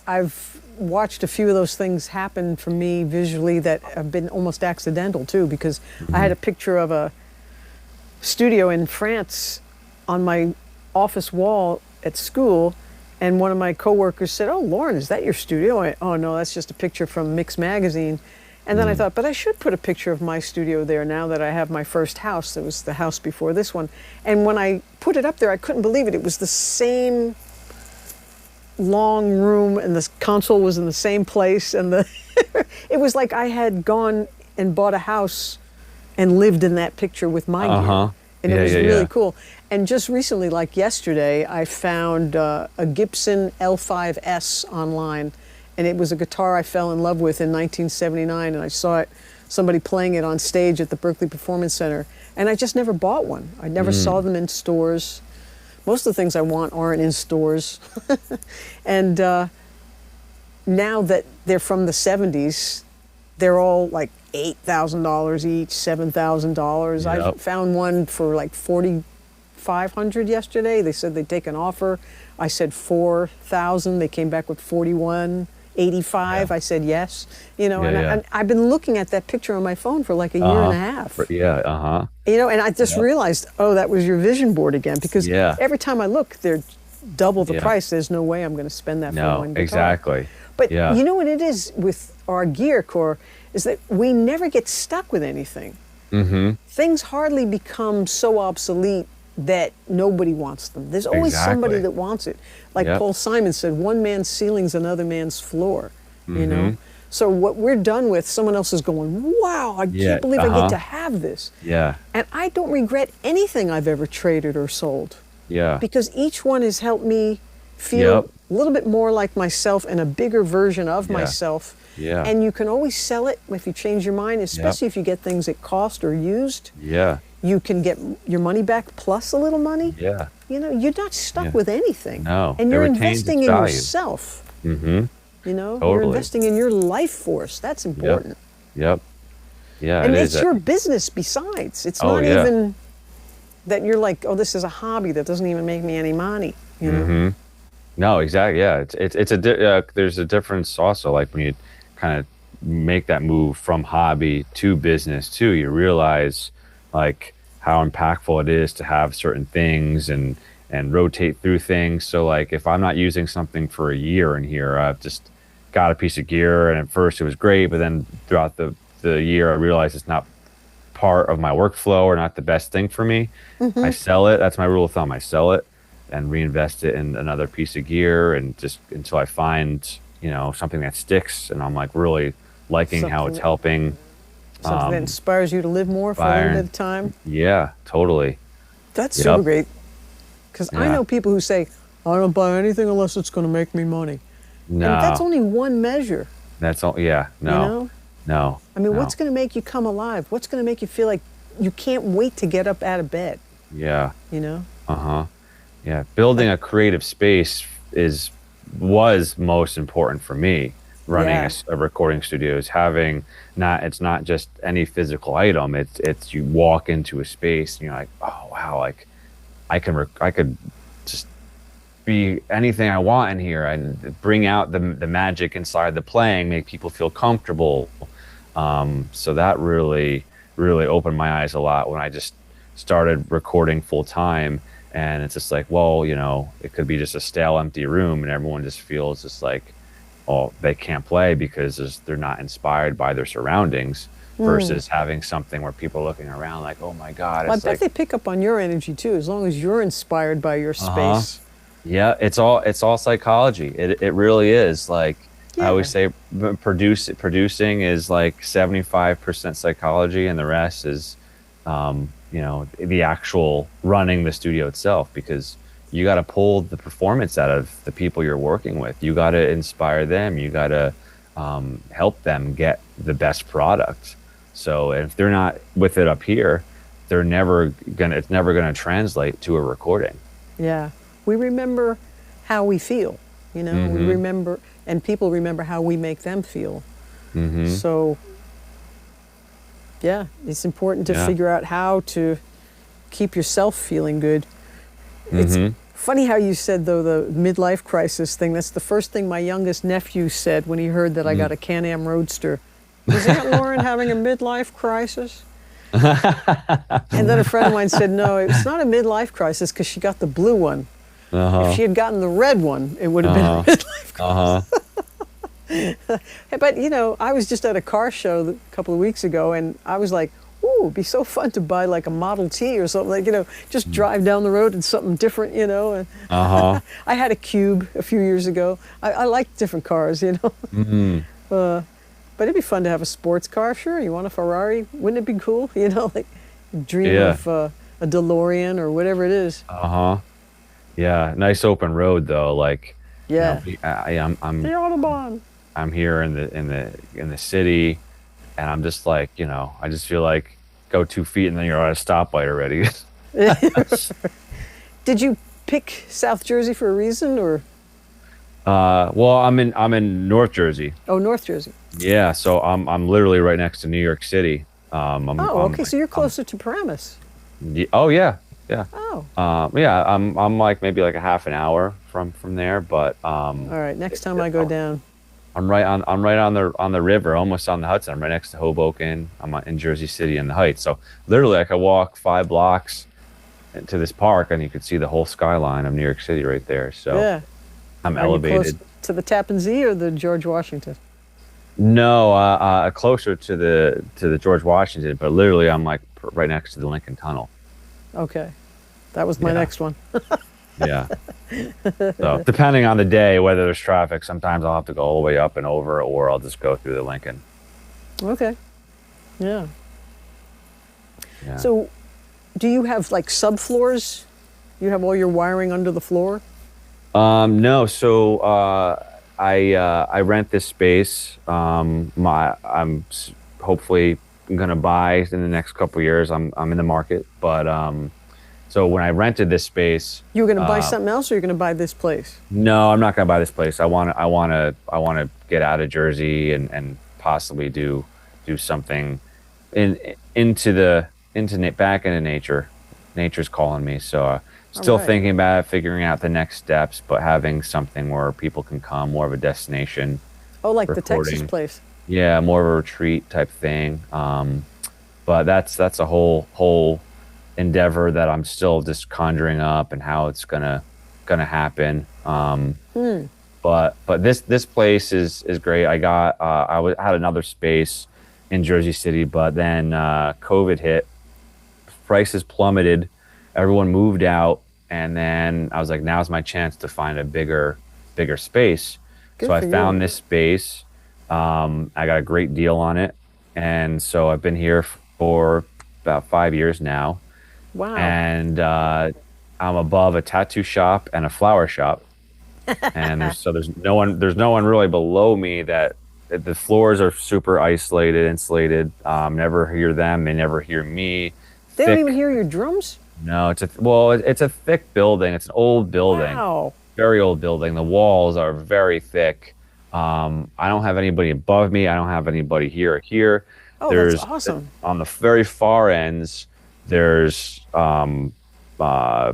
I've watched a few of those things happen for me visually that have been almost accidental too, because I mm-hmm, had a picture of a studio in France on my office wall at school, and one of my coworkers said, "Oh, Lauren, is that your studio?" Oh no, that's just a picture from Mix Magazine. And then I mm, thought, but I should put a picture of my studio there now that I have my first house. That was the house before this one. And when I put it up there, I couldn't believe it. It was the same long room, and the console was in the same place, and the it was like I had gone and bought a house and lived in that picture with my gear, uh-huh, and it yeah, was yeah, really yeah, cool. And just recently, like yesterday, I found a Gibson L5S online, and it was a guitar I fell in love with in 1979, and I saw it, somebody playing it on stage at the Berkeley Performance Center, and I just never bought one. I never saw them in stores. Most of the things I want aren't in stores. And now that they're from the 70s, they're all like $8,000 each, $7,000. I yep, found one for like 4,500 yesterday. They said they'd take an offer. I said 4,000. They came back with 41.85. yeah, I said yes. You know, yeah, and, yeah, and I've been looking at that picture on my phone for like a year and uh-huh, a half. yeah, uh-huh, You know, and I just yep, realized, oh, that was your vision board again. Because yeah, every time I look, they're double the yeah, price. There's no way I'm going to spend that for no, one guitar. exactly, But yeah, you know what it is with our gear core is that we never get stuck with anything. mm-hmm, Things hardly become so obsolete that nobody wants them. There's always somebody exactly, that wants it. Like yep, Paul Simon said, one man's ceiling's another man's floor, you mm-hmm, know? So what we're done with, someone else is going, wow, I yeah, can't believe I get uh-huh, to have this. yeah, And I don't regret anything I've ever traded or sold, yeah, because each one has helped me feel yep, a little bit more like myself and a bigger version of yeah, myself. yeah, And you can always sell it if you change your mind, yep, especially if you get things at cost or used. yeah, You can get your money back plus a little money. yeah, You know, you're not stuck yeah, with anything. no, And it you're retains investing its in value, yourself. mm-hmm, You know, you're totally, investing in your life force. That's yep, important. yep, yeah, it And is, it's your business besides. It's oh not yeah, even that you're like, oh, this is a hobby that doesn't even make me any money, you know? mm-hmm. No, exactly. Yeah, there's a difference also. Like when you kind of make that move from hobby to business too, you realize like how impactful it is to have certain things and rotate through things. So like if I'm not using something for a year in here, I've just got a piece of gear, and at first it was great, but then throughout the year I realized it's not part of my workflow or not the best thing for me. I sell it. That's my rule of thumb. I sell it and reinvest it in another piece of gear, and just until I find, something that sticks and I'm like really liking how Something it's that, helping. something that inspires you to live more for a little bit Byron. of time. Yeah, totally. That's super Yep. great. Because I Yeah. know people who say, I don't buy anything unless it's going to make me money. And that's No, only one measure, that's all. Yeah. you No, know? no, I mean, no. what's going to make you come alive? What's going to make you feel like you can't wait to get up out of bed, Yeah. you know? Uh-huh. Yeah. Building a creative space was most important for me. Running Yeah. a recording studio is having it's not just any physical item. It's you walk into a space and you're like, oh wow, like I could just be anything I want in here and bring out the magic inside the playing, make people feel comfortable. So that really, really opened my eyes a lot when I just started recording full time. And it's just like, well, it could be just a stale, empty room, and everyone just feels just like, oh, they can't play because they're not inspired by their surroundings. Versus having something where people are looking around like, oh my God, Well, I it's bet like, they pick up on your energy too, as long as you're inspired by your uh-huh. space. Yeah, it's all psychology. It really is. Like I Yeah. always say, producing is like 75% psychology, and the rest is, the actual running the studio itself. Because you got to pull the performance out of the people you're working with. You got to inspire them. You got to help them get the best product. So if they're not with it up here, it's never gonna translate to a recording. Yeah. We remember how we feel, We Mm-hmm. remember, and people remember how we make them feel. Mm-hmm. So Yeah, it's important to Yeah. figure out how to keep yourself feeling good. It's Mm-hmm. funny how you said, though, the midlife crisis thing. That's the first thing my youngest nephew said when he heard that I got a Can-Am Roadster. Was Aunt Lauren having a midlife crisis? And then a friend of mine said, no, it's not a midlife crisis because she got the blue one. If Uh-huh. she had gotten the red one, it would have been a Uh-huh. midlife Uh-huh. crisis. But, I was just at a car show a couple of weeks ago, and I was like, ooh, it'd be so fun to buy like a Model T or something, like, just drive down the road in something different. And Uh-huh. I had a Cube a few years ago. I like different cars. Mm-hmm. But it'd be fun to have a sports car. Sure, you want a Ferrari? Wouldn't it be cool? Like dream Yeah. of a DeLorean or whatever it is. Uh-huh. Yeah. Nice open road though. Like, Yeah. I'm The Autobahn. I'm here in the city, and I'm just like, I just feel like go 2 feet and then you're at a stoplight already. Did you pick South Jersey for a reason, or Well, I'm in North Jersey. North Jersey? Yeah, so I'm literally right next to New York City. Oh, okay. So you're closer to Paramus. Oh yeah, yeah. Oh, Yeah, I'm like maybe like a half an hour from there, but all right. Next time I go down. I'm right on the river, almost on the Hudson. I'm right next to Hoboken. I'm in Jersey City in the Heights. So literally I could walk 5 blocks to this park and you could see the whole skyline of New York City right there. So Yeah. I'm Are you close elevated. to the Tappan Zee or the George Washington? No, closer to the George Washington, but literally I'm like right next to the Lincoln Tunnel. Okay. That was my Yeah. next one. Yeah. So depending on the day, whether there's traffic, sometimes I'll have to go all the way up and over, or I'll just go through the Lincoln. Okay. Yeah. Yeah. So, do you have like subfloors? You have all your wiring under the floor? No. So I rent this space. Hopefully gonna buy in the next couple of years. I'm in the market, but so when I rented this space, You were going to buy something else, or you're going to buy this place? no, I'm not gonna buy this place. I want to get out of Jersey and possibly do something back into nature. Nature's calling me, so still right. thinking about it, figuring out the next steps, but having something where people can come, more of a destination. Oh, like the Texas Recording. place. Yeah, more of a retreat type thing. But that's a whole endeavor that I'm still just conjuring up and how it's gonna happen. But this place is great. I had another space in Jersey City, but then COVID hit, prices plummeted, everyone moved out, and then I was like, now's my chance to find a bigger space. Good So I for you. found this space. I got a great deal on it, and so I've been here for about 5 years now, Wow. and I'm above a tattoo shop and a flower shop, and there's no one really below me. That the floors are super isolated, insulated. Never hear them. They never hear me. They don't Thick- even hear your drums? No, it's a thick building. It's an old building, Wow. very old building. The walls are very thick. I don't have anybody above me. I don't have anybody here or here. Oh, There's that's awesome. on the very far ends. There's I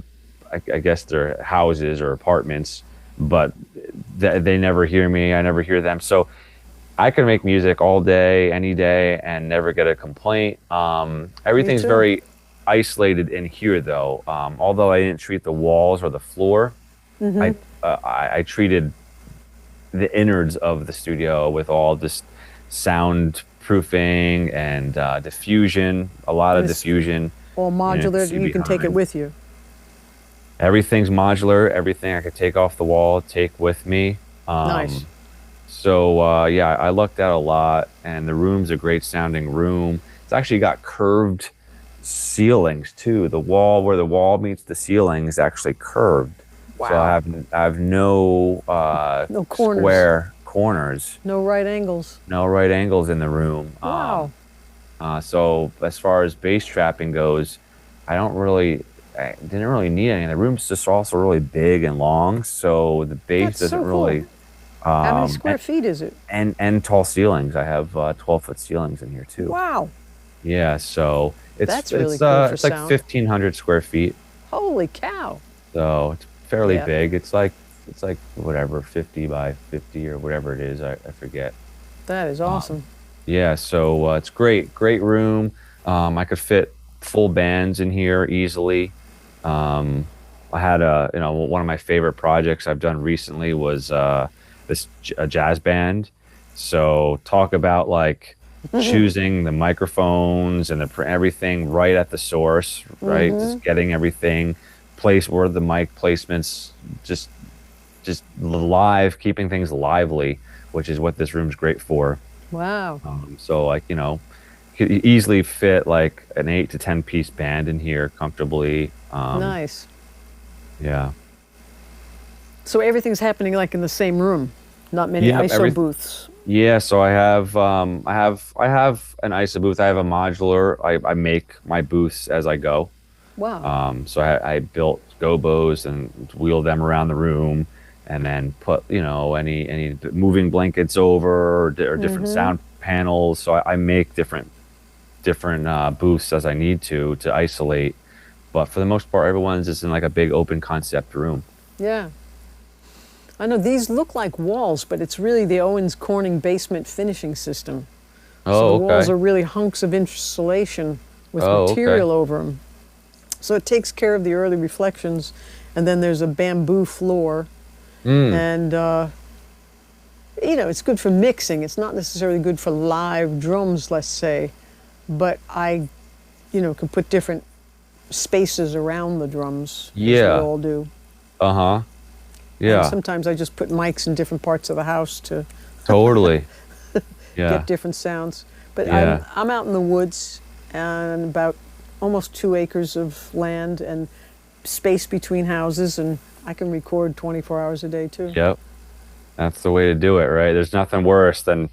guess they're houses or apartments, but they never hear me. I never hear them. So I can make music all day, any day, and never get a complaint. Everything's too. very isolated in here, though. Although I didn't treat the walls or the floor, I treated the innards of the studio with all this soundproofing and diffusion, a lot of And it's diffusion. All modular, see you can take it behind. with you. Everything's modular. Everything I could take off the wall, take with me. Nice. So yeah, I lucked out a lot, and the room's a great sounding room. It's actually got curved ceilings too. The wall where the wall meets the ceiling is actually curved. So Wow. I have no No corners. square corners, No right angles. no right angles in the room. Wow. So as far as bass trapping goes, I didn't really need any. The room's just also really big and long, so the bass That's doesn't so cool. really. How many square feet is it? And tall ceilings. I have 12-foot ceilings in here too. Wow. Yeah, so That's really cool for it's like sound. 1,500 square feet, Holy cow. so it's fairly Yeah, big. It's like whatever 50 by 50 or whatever it is. I forget. that is Um, awesome. yeah, so it's great room. I could fit full bands in here easily. Um, I had one of my favorite projects I've done recently was a jazz band. So talk about like choosing the microphones and everything right at the source, right? Mm-hmm. Just getting everything place where the mic placements just live, keeping things lively, which is what this room's great for. Wow. So like, could easily fit like an 8 to 10 piece band in here comfortably. Nice. Yeah. So everything's happening like in the same room, not many Yep. ISO booths. Yeah. So I have an ISO booth. I have a modular. I make my booths as I go. Wow. So I built gobos and wheeled them around the room, and then put any moving blankets over or different Mm-hmm. sound panels. So I make different booths as I need to isolate. But for the most part, everyone's just in like a big open concept room. Yeah. I know these look like walls, but it's really the Owens Corning basement finishing system. So the Oh, walls okay. are really hunks of insulation with Oh, okay. material over them. So it takes care of the early reflections. And then there's a bamboo floor. Mm, And, it's good for mixing. It's not necessarily good for live drums, let's say. But I, can put different spaces around the drums, as we yeah. all do. Uh-huh. And Yeah. sometimes I just put mics in different parts of the house to Totally. get Yeah. different sounds. But Yeah. I'm out in the woods and about almost 2 acres of land and space between houses, and I can record 24 hours a day too. Yep. That's the way to do it, right? There's nothing worse Yeah,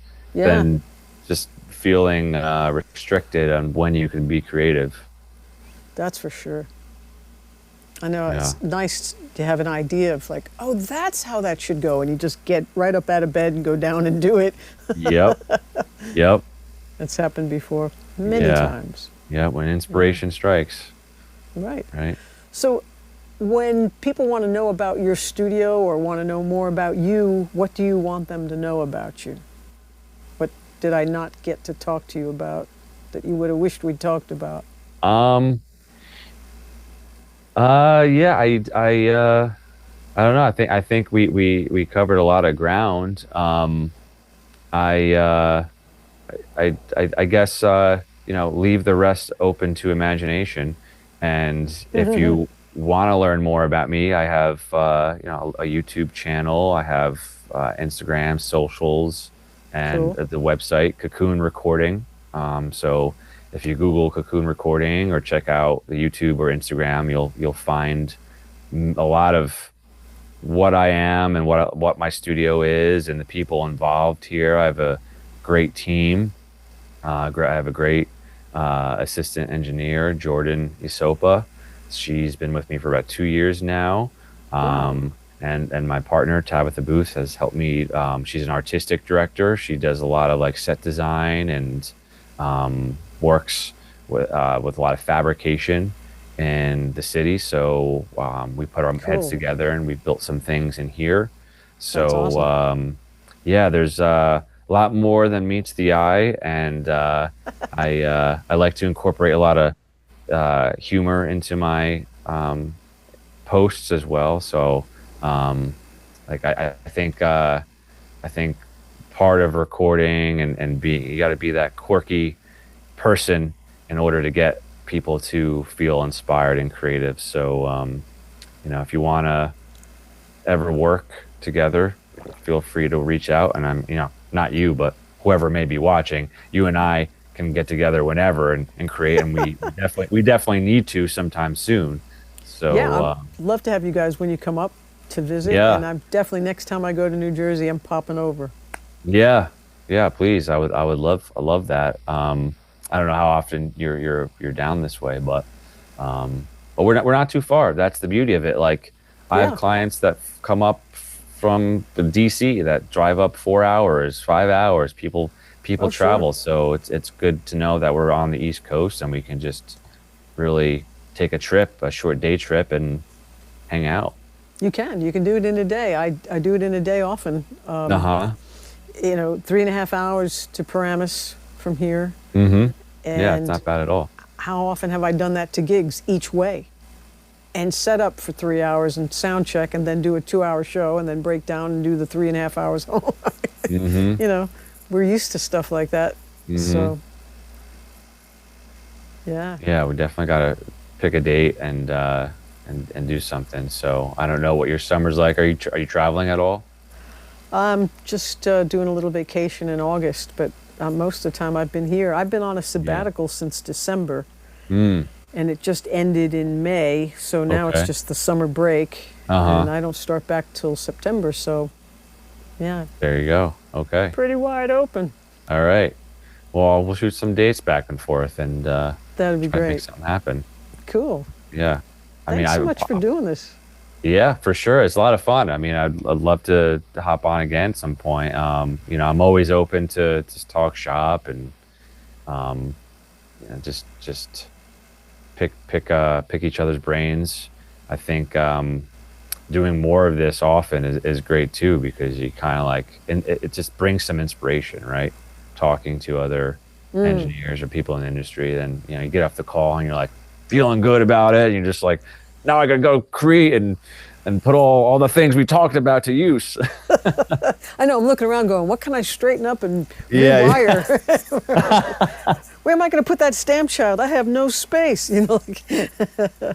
than just feeling restricted on when you can be creative. that's for sure. I know Yeah. it's nice to have an idea of like, oh, that's how that should go, and you just get right up out of bed and go down and do it. Yep. Yep. That's happened before many Yeah. times. Yeah. When inspiration strikes, Right. right? So when people want to know about your studio or want to know more about you, what do you want them to know about you? What did I not get to talk to you about that you would have wished we'd talked about? Um, yeah, I don't know. I think we covered a lot of ground. I, uh, I guess, leave the rest open to imagination. And if you want to learn more about me, I have, a YouTube channel. I have Instagram, socials, and Cool. the website Cocoon Recording. So if you Google Cocoon Recording or check out the YouTube or Instagram, you'll find a lot of what I am and what my studio is and the people involved here. I have a great team. I have a great assistant engineer, Jordan Isopa. She's been with me for about 2 years now. Wow. And my partner, Tabitha Booth, has helped me. She's an artistic director. She does a lot of like set design and works with a lot of fabrication in the city. So we put our heads Cool. together and we've built some things in here. That's So awesome. yeah, there's a lot more than meets the eye, and I like to incorporate a lot of humor into my posts as well. So like I think part of recording and being you got to be that quirky person in order to get people to feel inspired and creative. So if you want to ever work together, feel free to reach out. And I'm, not you, but whoever may be watching, you and I can get together whenever and create. And we definitely need to sometime soon. Yeah, So, I'd love to have you guys when you come up to visit, and yeah, I'm definitely next time I go to New Jersey, I'm popping over. yeah, yeah, please. I love that. I don't know how often you're down this way, but we're not too far. That's the beauty of it. Like I have Yeah. clients that come up from the DC that drive up 4 hours, 5 hours. People Oh, sure. travel, so it's good to know that we're on the East Coast and we can just really take a trip, a short day trip, and hang out. You can. You can do it in a day. I do it in a day often. Uh-huh. 3.5 hours to Paramus from here. Mm-hmm. Yeah, it's And not bad at all. how often have I done that to gigs each way? And set up for 3 hours and sound check and then do a 2 hour show and then break down and do the 3.5 hours home. Mm-hmm. you know, we're used to stuff like that. Mm-hmm. So, yeah. Yeah, we definitely gotta pick a date and do something. So I don't know what your summer's like. Are you traveling at all? I'm just doing a little vacation in August, but most of the time I've been here. I've been on a Yeah. sabbatical since December, Mm. and it just ended in May. So now it's Okay. just the summer break, Uh-huh. and I don't start back till September. So, yeah, There you go. Okay. pretty wide open. All right. Well, we'll shoot some dates back and forth and That'd be try to make great. something happen. Cool. Yeah. I mean, Thanks so much for doing this. yeah, for sure. It's a lot of fun. I mean, I'd love to hop on again at some point. I'm always open to just talk shop and um, just pick each other's brains. I think doing more of this often is great too because you kind of like and it just brings some inspiration, right? Talking to other engineers or people in the industry, then you get off the call and you're like feeling good about it. And you're just like, now I gotta go create and put all the things we talked about to use. I know, I'm looking around going, what can I straighten up and Yeah, yeah. rewire? Where am I going to put that stamp child? I have no space.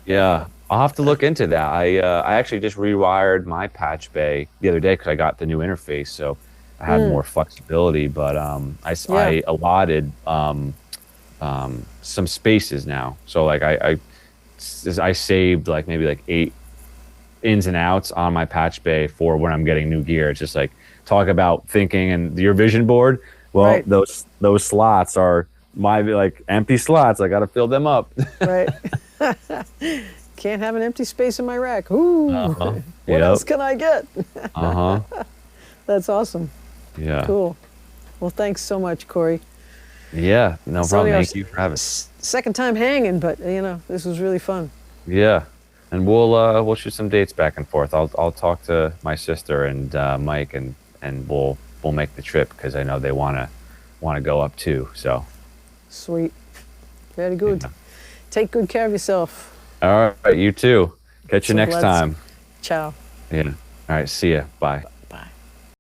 Yeah, I'll have to look into that. I actually just rewired my patch bay the other day because I got the new interface, so I had more flexibility. But Yeah. I allotted some spaces now. So like I saved like maybe like 8 ins and outs on my patch bay for when I'm getting new gear. It's just like talk about thinking and your vision board. Well, Right. those slots are my like empty slots. I got to fill them up. Right. Can't have an empty space in my rack. Ooh. Uh-huh. What Yep. else can I get? Uh-huh. That's awesome. Yeah. Cool. Well, thanks so much, Corey. Yeah, no It's problem. only our Thank you for having. second time hanging, but this was really fun. Yeah, and we'll shoot some dates back and forth. I'll talk to my sister and Mike and we'll make the trip because I know they wanna go up too. So Sweet. Very good. yeah. Take good care of yourself. All right, you too. Catch you So next glad- time. Ciao. Yeah. All right. See ya. Bye.